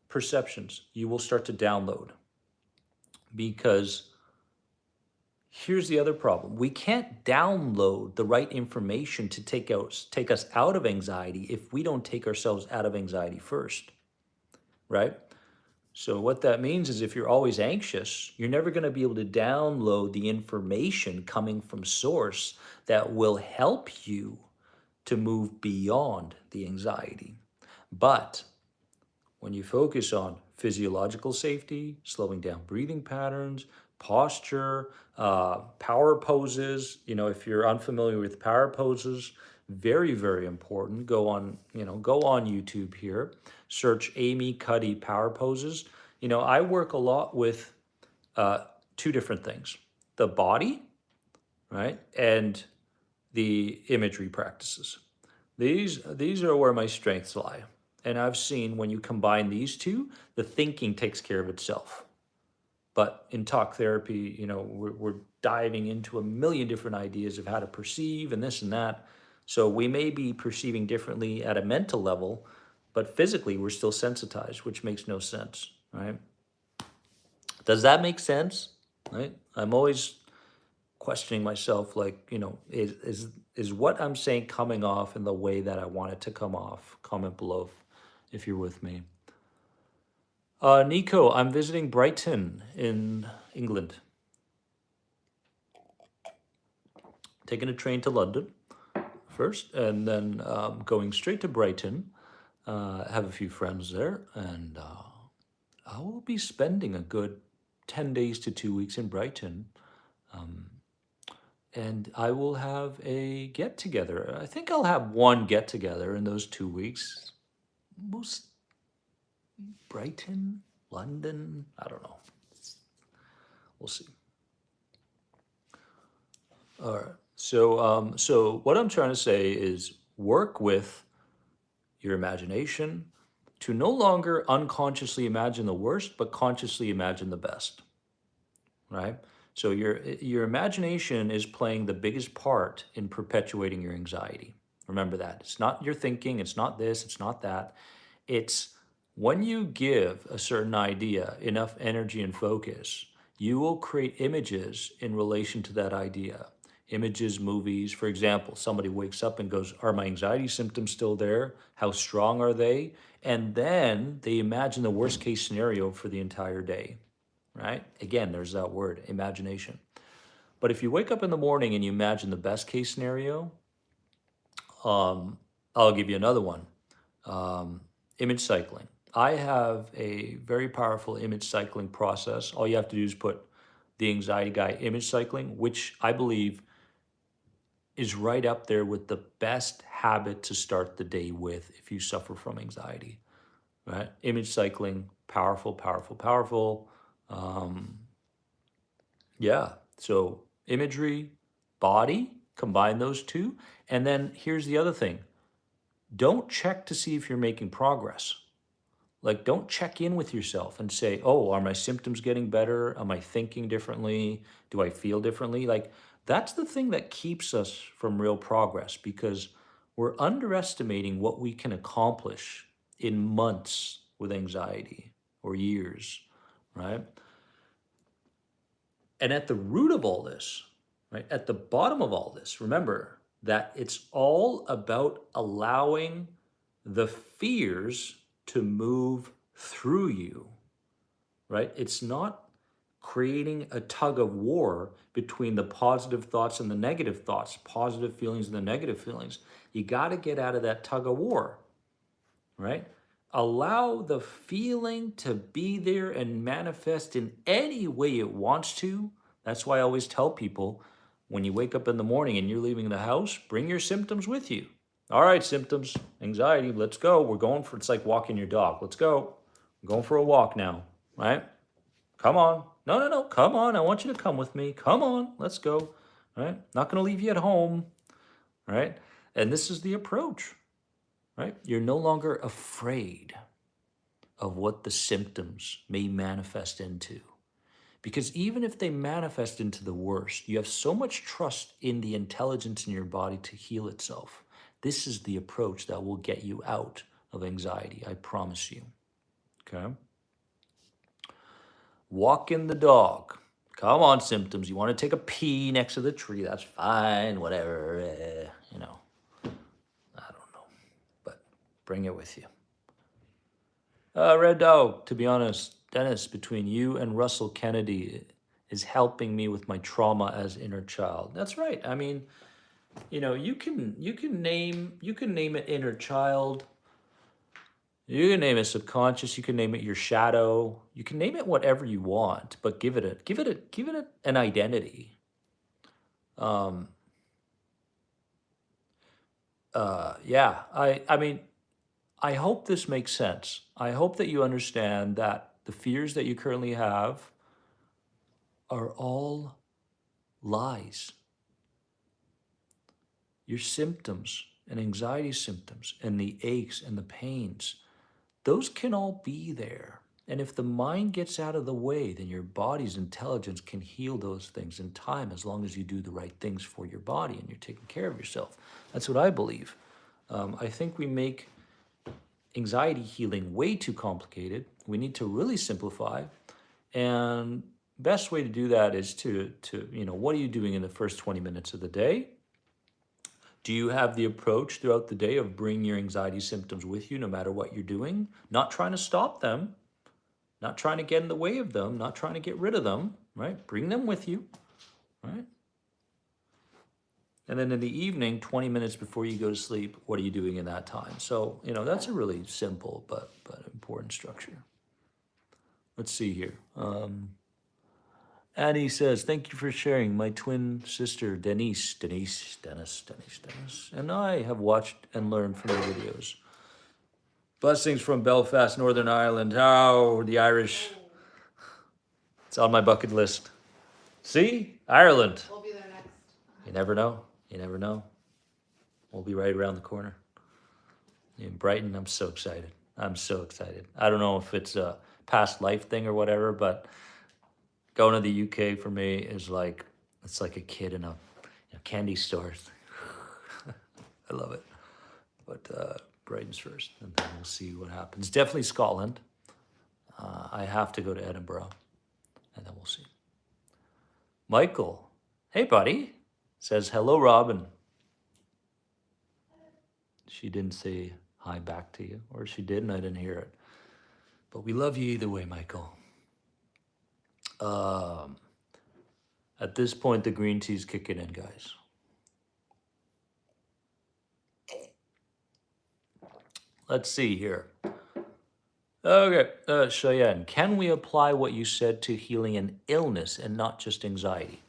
perceptions you will start to download, because here's the other problem. We can't download the right information to take us out of anxiety if we don't take ourselves out of anxiety first, right? So what that means is if you're always anxious, you're never going to be able to download the information coming from source that will help you to move beyond the anxiety. But when you focus on physiological safety, slowing down breathing patterns, posture, power poses, if you're unfamiliar with power poses, very, very important. Go on YouTube here, search Amy Cuddy power poses. I work a lot with two different things: the body, right, and the imagery practices. These are where my strengths lie. And I've seen when you combine these two, the thinking takes care of itself. But in talk therapy, we're diving into a million different ideas of how to perceive and this and that. So we may be perceiving differently at a mental level, but physically we're still sensitized, which makes no sense, right? Does that make sense? Right? I'm always questioning myself, like, is what I'm saying coming off in the way that I want it to come off? Comment below if you're with me. Nico, I'm visiting Brighton in England. Taking a train to London first, and then going straight to Brighton. Have a few friends there, and I will be spending a good 10 days to 2 weeks in Brighton. and I will have a get together. I think I'll have one get together in those 2 weeks. Most Brighton, London, I don't know. We'll see. All right. So what I'm trying to say is work with your imagination to no longer unconsciously imagine the worst, but consciously imagine the best, right? So your imagination is playing the biggest part in perpetuating your anxiety. Remember that. It's not your thinking, it's not this, it's not that. It's when you give a certain idea enough energy and focus, you will create images in relation to that idea. Images, movies. For example, somebody wakes up and goes, are my anxiety symptoms still there? How strong are they? And then they imagine the worst case scenario for the entire day, right? Again, there's that word, imagination. But if you wake up in the morning and you imagine the best case scenario, I'll give you another one. Image cycling. I have a very powerful image cycling process. All you have to do is put the anxiety guy image cycling, which I believe is right up there with the best habit to start the day with if you suffer from anxiety, right? Image cycling, powerful, powerful, powerful. Yeah, so imagery, body, combine those two. And then here's the other thing. Don't check to see if you're making progress. Like, don't check in with yourself and say, oh, are my symptoms getting better? Am I thinking differently? Do I feel differently? Like, that's the thing that keeps us from real progress because we're underestimating what we can accomplish in months with anxiety or years, right? And at the root of all this, right, at the bottom of all this, remember that it's all about allowing the fears to move through you, right? It's not creating a tug of war between the positive thoughts and the negative thoughts, positive feelings and the negative feelings. You got to get out of that tug of war, right? Allow the feeling to be there and manifest in any way it wants to. That's why I always tell people when you wake up in the morning and you're leaving the house, bring your symptoms with you. All right, symptoms, anxiety, let's go. We're going for, it's like walking your dog. Let's go. We're going for a walk now, right? Come on. No, no, no. Come on. I want you to come with me. Come on. Let's go. All right. Not going to leave you at home. Right. And this is the approach, right? You're no longer afraid of what the symptoms may manifest into. Because even if they manifest into the worst, you have so much trust in the intelligence in your body to heal itself. This is the approach that will get you out of anxiety, I promise you. Okay? Walking the dog. Come on, symptoms. You want to take a pee next to the tree, that's fine, whatever. I don't know. But bring it with you. Red Dog, to be honest, Dennis, between you and Russell Kennedy is helping me with my trauma as inner child. That's right. I mean, you can name it inner child. You can name it subconscious. You can name it your shadow. You can name it whatever you want, but give it an identity. Yeah. I mean, I hope this makes sense. I hope that you understand that the fears that you currently have are all lies. Your symptoms and anxiety symptoms and the aches and the pains, those can all be there. And if the mind gets out of the way, then your body's intelligence can heal those things in time as long as you do the right things for your body and you're taking care of yourself. That's what I believe. I think we make anxiety healing way too complicated. We need to really simplify. And best way to do that is to what are you doing in the first 20 minutes of the day? Do you have the approach throughout the day of bringing your anxiety symptoms with you no matter what you're doing? Not trying to stop them, not trying to get in the way of them, not trying to get rid of them, right? Bring them with you, right? And then in the evening, 20 minutes before you go to sleep, what are you doing in that time? So, that's a really simple but important structure. Let's see here. Annie says, thank you for sharing. My twin sister, Dennis, and I have watched and learned from your videos. Blessings from Belfast, Northern Ireland. Oh, the Irish. It's on my bucket list. See? Ireland. We'll be there next. You never know. You never know. We'll be right around the corner. In Brighton, I'm so excited. I'm so excited. I don't know if it's a past life thing or whatever, but going to the UK for me is like, it's like a kid in a candy store. I love it. But Brighton's first, and then we'll see what happens. Definitely Scotland. I have to go to Edinburgh, and then we'll see. Michael, hey buddy, says hello, Robin. She didn't say hi back to you, or she did and I didn't hear it. But we love you either way, Michael. At this point, the green tea's kicking in, guys. Let's see here. Okay, Cheyenne, can we apply what you said to healing an illness and not just anxiety?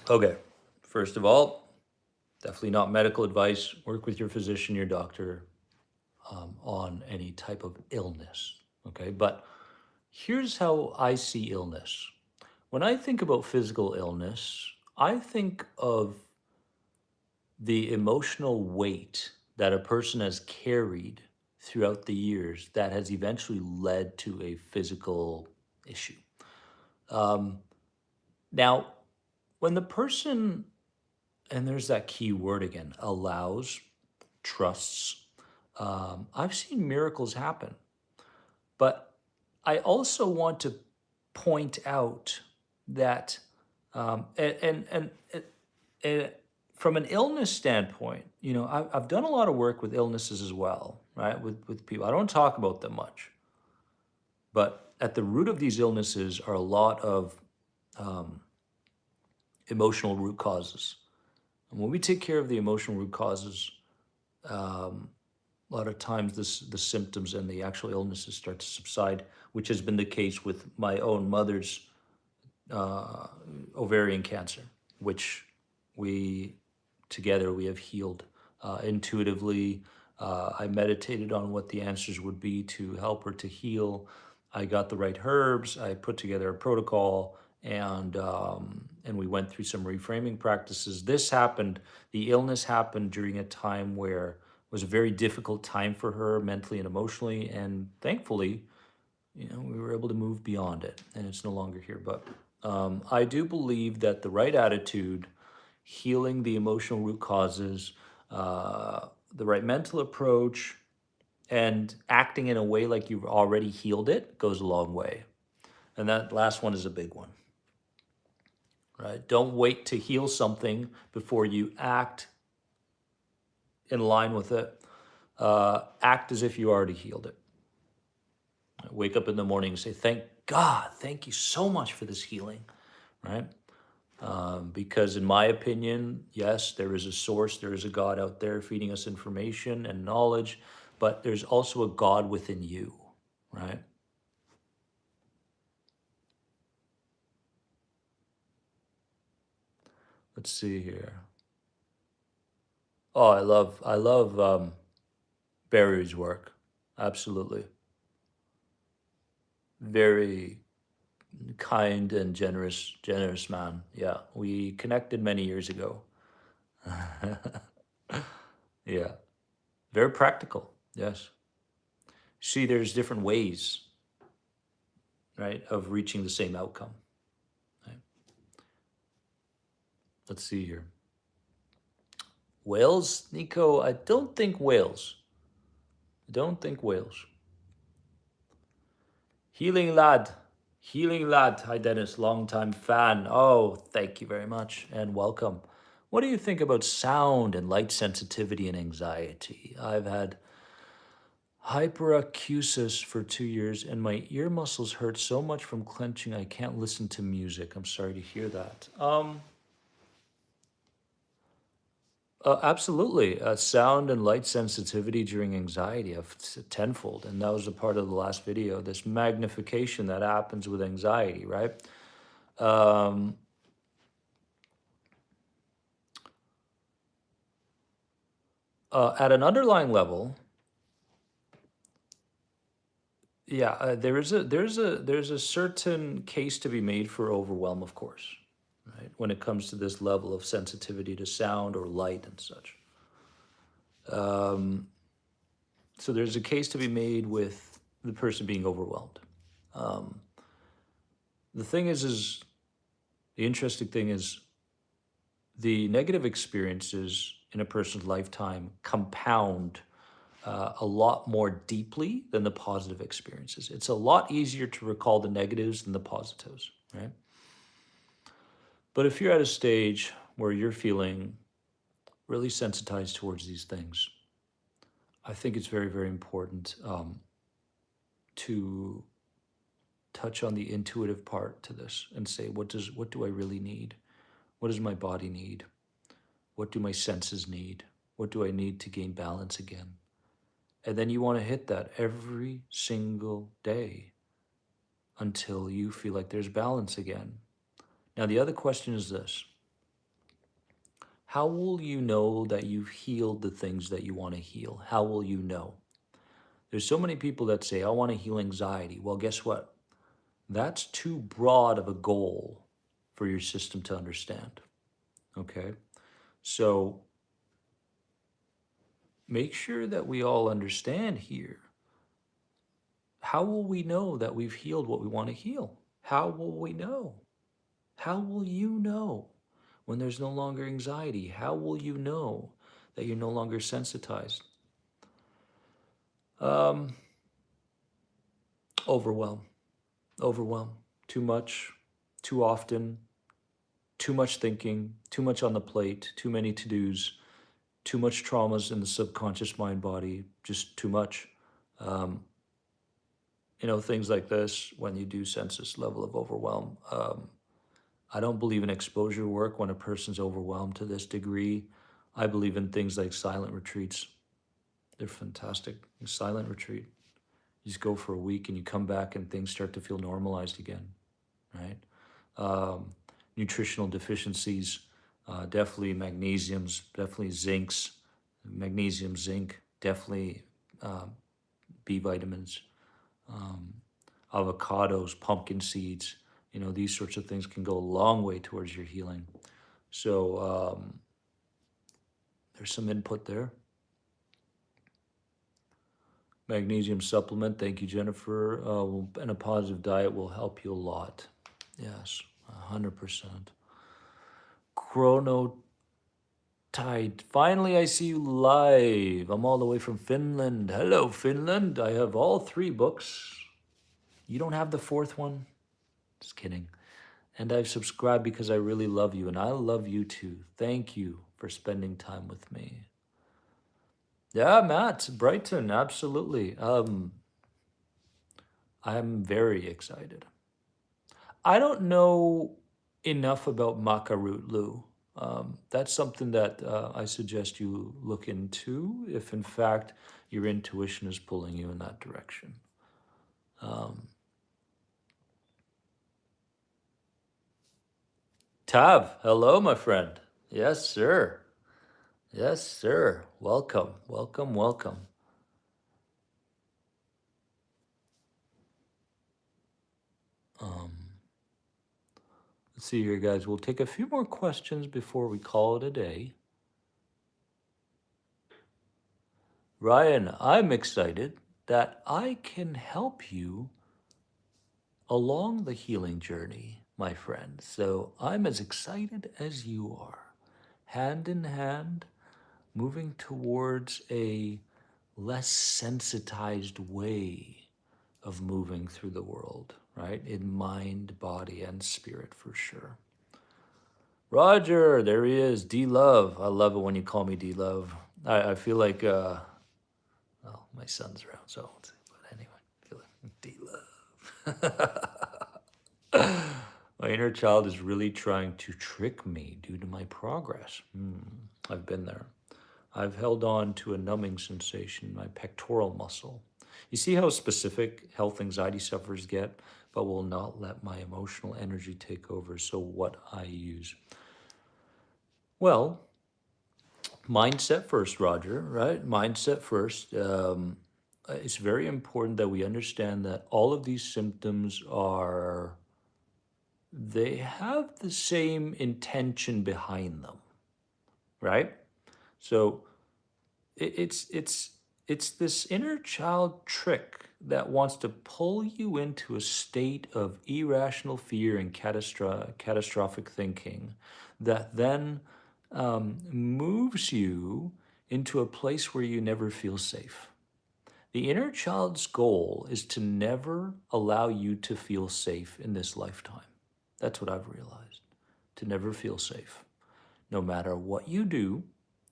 Okay, first of all, definitely not medical advice. Work with your physician, your doctor, on any type of illness, okay? But here's how I see illness. When I think about physical illness, I think of the emotional weight that a person has carried throughout the years that has eventually led to a physical issue. Now, when the person, and there's that key word again, allows, trusts, I've seen miracles happen. But I also want to point out that, and from an illness standpoint, I've done a lot of work with illnesses as well, right? With people, I don't talk about them much, but at the root of these illnesses are a lot of emotional root causes. And when we take care of the emotional root causes, a lot of times the symptoms and the actual illnesses start to subside, which has been the case with my own mother's ovarian cancer, which we have healed intuitively. I meditated on what the answers would be to help her to heal. I got the right herbs. I put together a protocol, and we went through some reframing practices. The illness happened during a time where it was a very difficult time for her mentally and emotionally, and thankfully, we were able to move beyond it, and it's no longer here. But I do believe that the right attitude, healing the emotional root causes, the right mental approach, and acting in a way like you've already healed it goes a long way. And that last one is a big one, right? Don't wait to heal something before you act in line with it. Act as if you already healed it. Wake up in the morning and say, thank God, thank you so much for this healing, right? Because in my opinion, yes, there is a source, there is a God out there feeding us information and knowledge, but there's also a God within you, right? Let's see here. Oh, I love Barry's work. Absolutely. Very kind and generous man. Yeah, we connected many years ago. Yeah, very practical. Yes. See, there's different ways, right, of reaching the same outcome. Right? Let's see here. Wales, Nico, I don't think Wales. Healing lad. Hi, Dennis, longtime fan. Oh, thank you very much and welcome. What do you think about sound and light sensitivity and anxiety? I've had hyperacusis for 2 years and my ear muscles hurt so much from clenching I can't listen to music. I'm sorry to hear that. Absolutely. Sound and light sensitivity during anxiety of tenfold. And that was a part of the last video, this magnification that happens with anxiety, right? Um, at an underlying level, yeah, there's a certain case to be made for overwhelm, of course, right? When it comes to this level of sensitivity to sound or light and such. Um, so there's a case to be made with the person being overwhelmed. Um, the thing is the interesting thing is the negative experiences in a person's lifetime compound a lot more deeply than the positive experiences. It's a lot easier to recall the negatives than the positives, right? But if you're at a stage where you're feeling really sensitized towards these things, I think it's very, very important to touch on the intuitive part to this and say, what do I really need? What does my body need? What do my senses need? What do I need to gain balance again? And then you want to hit that every single day until you feel like there's balance again. Now, the other question is this: how will you know that you've healed the things that you want to heal? How will you know? There's so many people that say, I want to heal anxiety. Well, guess what? That's too broad of a goal for your system to understand. Okay? So make sure that we all understand here. How will we know that we've healed what we want to heal? How will we know? How will you know when there's no longer anxiety? How will you know that you're no longer sensitized? Um, overwhelm, overwhelm. Too much, too often, too much thinking, too much on the plate, too many to dos, too much traumas in the subconscious mind body, just too much. Um, things like this, when you do sense this level of overwhelm. I don't believe in exposure work when a person's overwhelmed to this degree. I believe in things like silent retreats. They're fantastic. A silent retreat. You just go for a week and you come back and things start to feel normalized again, right? Um, nutritional deficiencies, definitely magnesiums, definitely zincs, magnesium, zinc, definitely B vitamins, um, avocados, pumpkin seeds. These sorts of things can go a long way towards your healing. So there's some input there. Magnesium supplement, thank you, Jennifer. And a positive diet will help you a lot. Yes, 100%. Chrono Tide. Finally, I see you live. I'm all the way from Finland. Hello, Finland. I have all 3 books. You don't have the 4th one? Just kidding. And I've subscribed because I really love you, and I love you too. Thank you for spending time with me. Yeah, Matt, Brighton, absolutely. I'm very excited. I don't know enough about Makarutlu. That's something that I suggest you look into if, in fact, your intuition is pulling you in that direction. Tav, hello, my friend. Yes, sir. Yes, sir. Welcome, welcome, welcome. Um, let's see here, guys. We'll take a few more questions before we call it a day. Ryan, I'm excited that I can help you along the healing journey, my friend. So I'm as excited as you are. Hand in hand, moving towards a less sensitized way of moving through the world, right? In mind, body, and spirit for sure. Roger, there he is. D Love. I love it when you call me D Love. I feel like, well, my son's around, so, but anyway, I feel like D Love. My inner child is really trying to trick me due to my progress. I've been there. I've held on to a numbing sensation in my pectoral muscle. You see how specific health anxiety sufferers get, but will not let my emotional energy take over. So, what I use? Well, mindset first, Roger, right? Mindset first. It's very important that we understand that all of these symptoms are, they have the same intention behind them, right? So it's this inner child trick that wants to pull you into a state of irrational fear and catastrophic thinking that then moves you into a place where you never feel safe. The inner child's goal is to never allow you to feel safe in this lifetime. That's what I've realized. To never feel safe. No matter what you do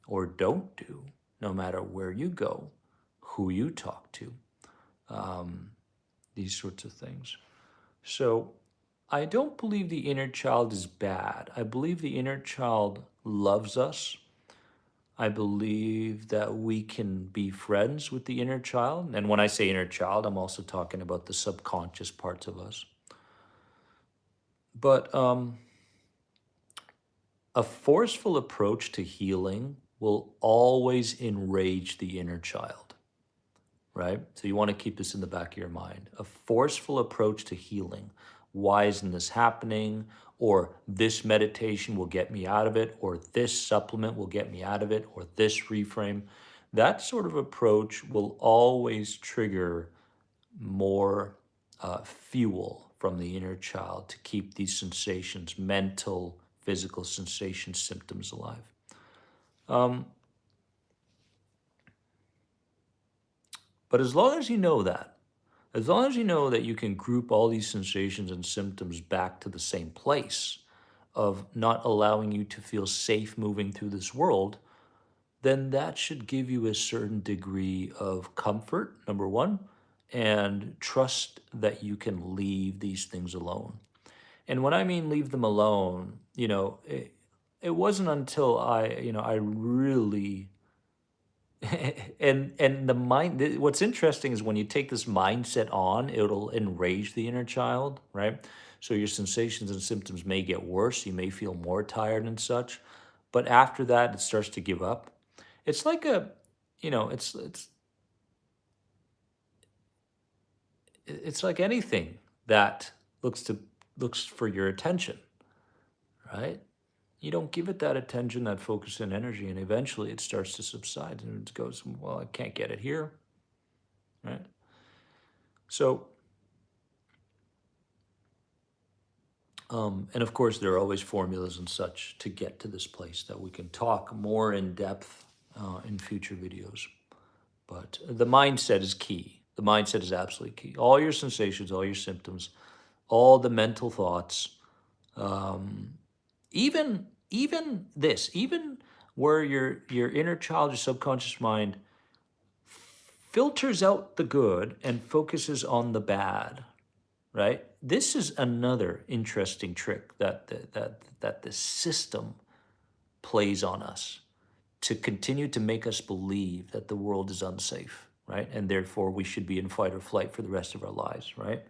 or don't do, no matter where you go, who you talk to, these sorts of things. So I don't believe the inner child is bad. I believe the inner child loves us. I believe that we can be friends with the inner child. And when I say inner child, I'm also talking about the subconscious parts of us. But a forceful approach to healing will always enrage the inner child, right? So you want to keep this in the back of your mind. A forceful approach to healing. Why isn't this happening? Or this meditation will get me out of it, or this supplement will get me out of it, or this reframe. That sort of approach will always trigger more fuel from the inner child to keep these sensations, mental, physical sensation symptoms alive. But as long as you know that, as long as you know that you can group all these sensations and symptoms back to the same place of not allowing you to feel safe moving through this world, then that should give you a certain degree of comfort, number one, and trust that you can leave these things alone. And when I mean leave them alone, it wasn't until I really and the mind, what's interesting is when you take this mindset on, it'll enrage the inner child, right? So your sensations and symptoms may get worse, you may feel more tired and such, but after that it starts to give up. It's like a, it's like anything that looks for your attention, right? You don't give it that attention, that focus and energy, and eventually it starts to subside and it goes, well, I can't get it here, right? So, and of course, there are always formulas and such to get to this place that we can talk more in depth in future videos. But the mindset is key. The mindset is absolutely key. All your sensations, all your symptoms, all the mental thoughts, even where your inner child, your subconscious mind filters out the good and focuses on the bad, right? This is another interesting trick that the system plays on us to continue to make us believe that the world is unsafe, right? And therefore we should be in fight or flight for the rest of our lives, right?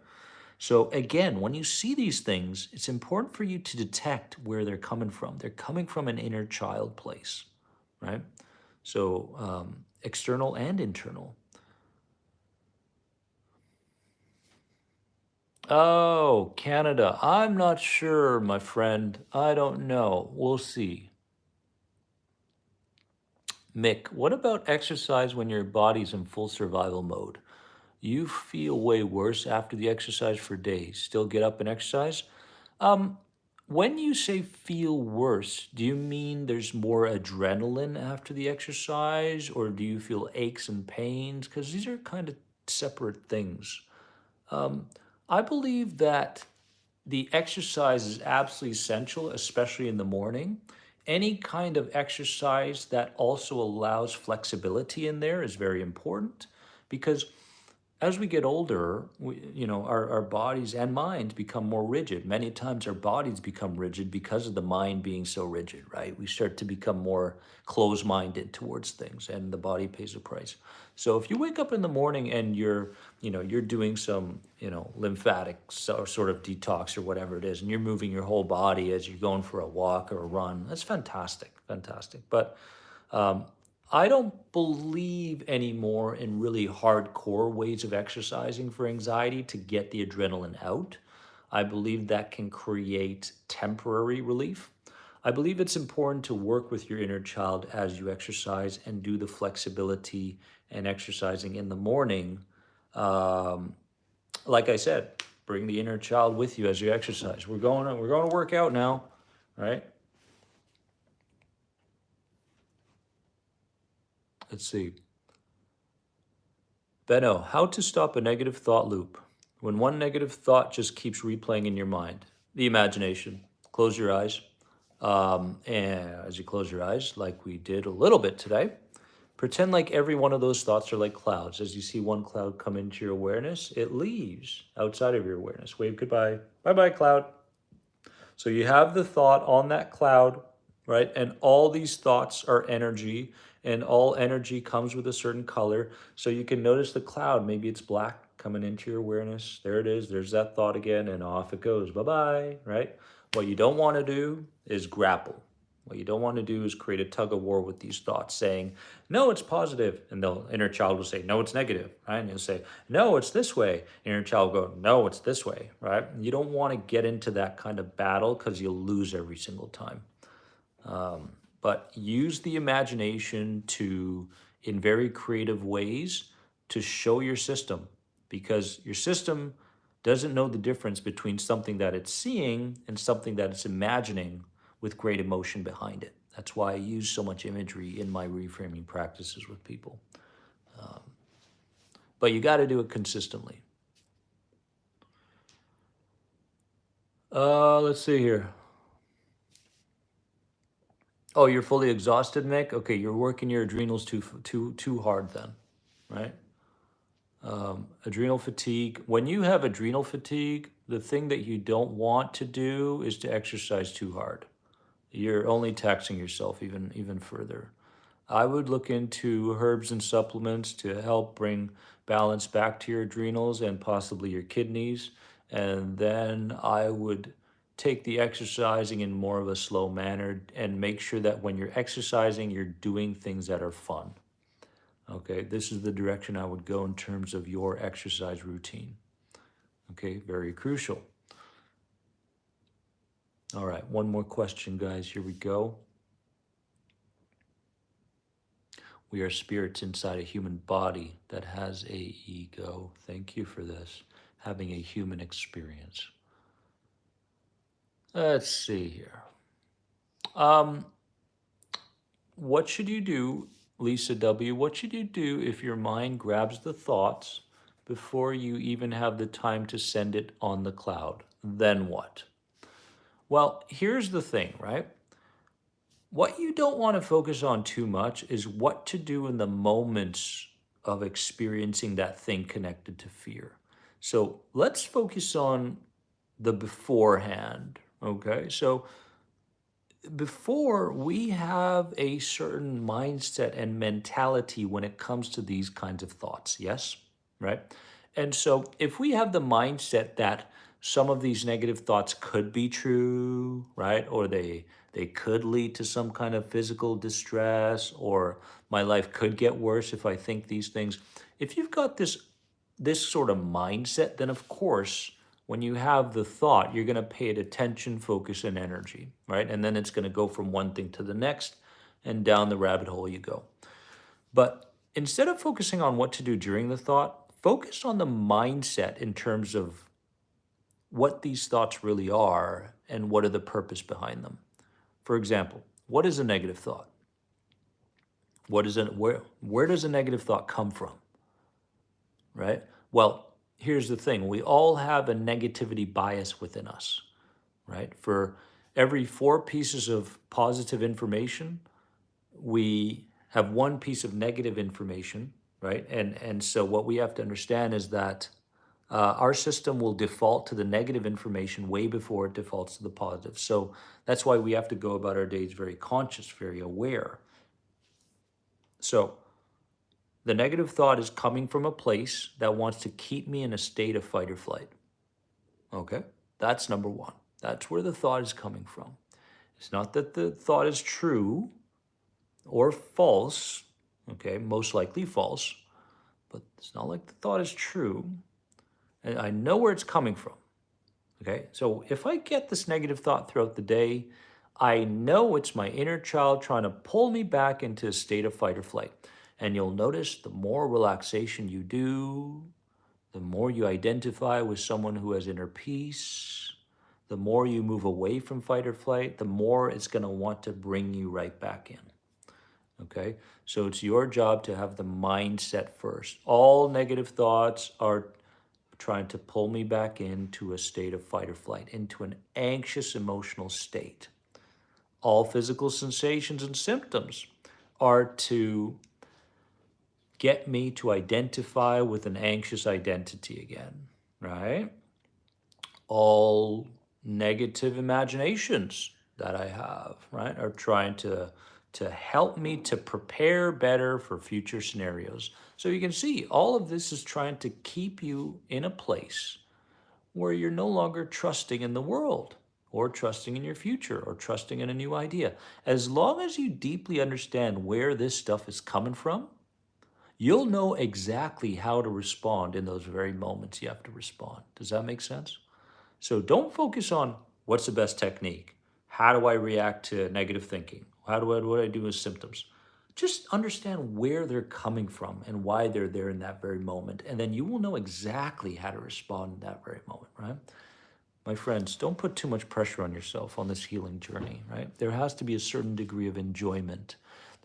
So again, when you see these things, it's important for you to detect where they're coming from. They're coming from an inner child place, right? So external and internal. Oh, Canada. I'm not sure, my friend. I don't know. We'll see. Mick, what about exercise when your body's in full survival mode? You feel way worse after the exercise for days. Still get up and exercise? When you say feel worse, do you mean there's more adrenaline after the exercise, or do you feel aches and pains? Because these are kind of separate things. I believe that the exercise is absolutely essential, especially in the morning. Any kind of exercise that also allows flexibility in there is very important because as we get older, our bodies and minds become more rigid. Many times our bodies become rigid because of the mind being so rigid, right? We start to become more closed-minded towards things, and the body pays a price. So if you wake up in the morning and you're doing some, lymphatic sort of detox or whatever it is, and you're moving your whole body as you're going for a walk or a run, that's fantastic, fantastic. But I don't believe anymore in really hardcore ways of exercising for anxiety to get the adrenaline out. I believe that can create temporary relief. I believe it's important to work with your inner child as you exercise and do the flexibility and exercising in the morning. Um, like I said, bring the inner child with you as you exercise. We're going to work out now, right? Let's see. Benno, how to stop a negative thought loop. When one negative thought just keeps replaying in your mind. The imagination. Close your eyes. And as you close your eyes, like we did a little bit today, pretend like every one of those thoughts are like clouds. As you see one cloud come into your awareness, it leaves outside of your awareness. Wave goodbye. Bye bye, cloud. So you have the thought on that cloud, right? And all these thoughts are energy, and all energy comes with a certain color. So you can notice the cloud. Maybe it's black coming into your awareness. There it is. There's that thought again, and off it goes. Bye bye, right? What you don't want to do is grapple. What you don't want to do is create a tug of war with these thoughts, saying, no, it's positive. And the inner child will say, no, it's negative, right? And you'll say, no, it's this way. Inner child will go, no, it's this way, right? You don't want to get into that kind of battle because you'll lose every single time. But use the imagination in very creative ways, to show your system, because your system doesn't know the difference between something that it's seeing and something that it's imagining with great emotion behind it. That's why I use so much imagery in my reframing practices with people. But you got to do it consistently. Let's see here. Oh, you're fully exhausted, Mick? Okay, you're working your adrenals too hard then, right? Adrenal fatigue. When you have adrenal fatigue, the thing that you don't want to do is to exercise too hard. You're only taxing yourself even further. I would look into herbs and supplements to help bring balance back to your adrenals and possibly your kidneys. And then I would take the exercising in more of a slow manner and make sure that when you're exercising, you're doing things that are fun. Okay, this is the direction I would go in terms of your exercise routine. Okay, very crucial. All right, one more question, guys. Here we go. We are spirits inside a human body that has a ego. Thank you for this. Having a human experience. Let's see here. What should you do, Lisa W? What should you do if your mind grabs the thoughts before you even have the time to send it on the cloud? Then what? Well, here's the thing, right? What you don't want to focus on too much is what to do in the moments of experiencing that thing connected to fear. So let's focus on the beforehand, okay? So before, we have a certain mindset and mentality when it comes to these kinds of thoughts, yes? Right? And so if we have the mindset that some of these negative thoughts could be true, right? Or they could lead to some kind of physical distress, or my life could get worse if I think these things. If you've got this sort of mindset, then of course, when you have the thought, you're going to pay it attention, focus, and energy, right? And then it's going to go from one thing to the next, and down the rabbit hole you go. But instead of focusing on what to do during the thought, focus on the mindset in terms of what these thoughts really are and what are the purpose behind them. For example, what is a negative thought? Where does a negative thought come from? Right? Well, here's the thing. We all have a negativity bias within us, right? For every 4 pieces of positive information, we have 1 piece of negative information, right? And so what we have to understand is that our system will default to the negative information way before it defaults to the positive. So that's why we have to go about our days very conscious, very aware. So the negative thought is coming from a place that wants to keep me in a state of fight or flight. Okay? That's number one. That's where the thought is coming from. It's not that the thought is true or false, okay? Most likely false, but it's not like the thought is true. And I know where it's coming from. Okay, so if I get this negative thought throughout the day, I know it's my inner child trying to pull me back into a state of fight or flight. And you'll notice the more relaxation you do, the more you identify with someone who has inner peace, the more you move away from fight or flight, the more it's going to want to bring you right back in. Okay, so it's your job to have the mindset first. All negative thoughts are trying to pull me back into a state of fight or flight, into an anxious emotional state. All physical sensations and symptoms are to get me to identify with an anxious identity again, right? All negative imaginations that I have, right, are trying to help me to prepare better for future scenarios. So you can see all of this is trying to keep you in a place where you're no longer trusting in the world or trusting in your future or trusting in a new idea. As long as you deeply understand where this stuff is coming from, you'll know exactly how to respond in those very moments you have to respond. Does that make sense? So don't focus on what's the best technique. How do I react to negative thinking? What do I do with symptoms? Just understand where they're coming from and why they're there in that very moment. And then you will know exactly how to respond in that very moment, right? My friends, don't put too much pressure on yourself on this healing journey, right? There has to be a certain degree of enjoyment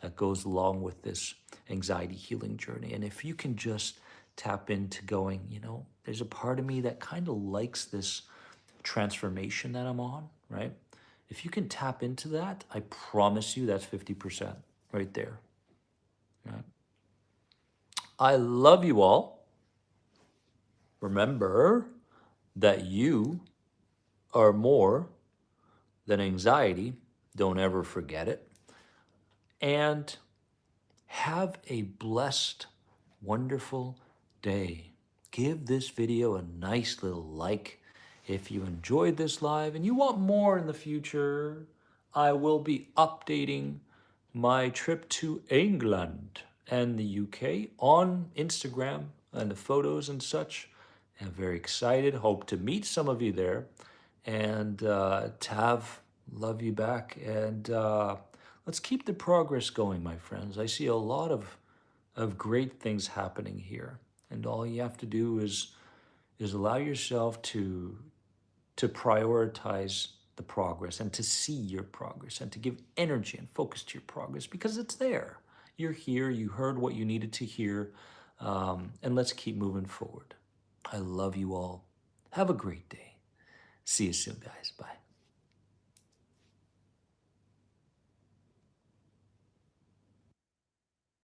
that goes along with this anxiety healing journey. And if you can just tap into going, there's a part of me that kind of likes this transformation that I'm on, right? If you can tap into that, I promise you that's 50% right there. Right? I love you all. Remember that you are more than anxiety. Don't ever forget it. And have a blessed, wonderful day. Give this video a nice little like. If you enjoyed this live and you want more in the future, I will be updating my trip to England and the UK on Instagram and the photos and such. I'm very excited. Hope to meet some of you there. And Tav, love you back. And let's keep the progress going, my friends. I see a lot of great things happening here. And all you have to do is allow yourself to prioritize the progress and to see your progress and to give energy and focus to your progress because it's there. You're here. You heard what you needed to hear. And let's keep moving forward. I love you all. Have a great day. See you soon, guys. Bye.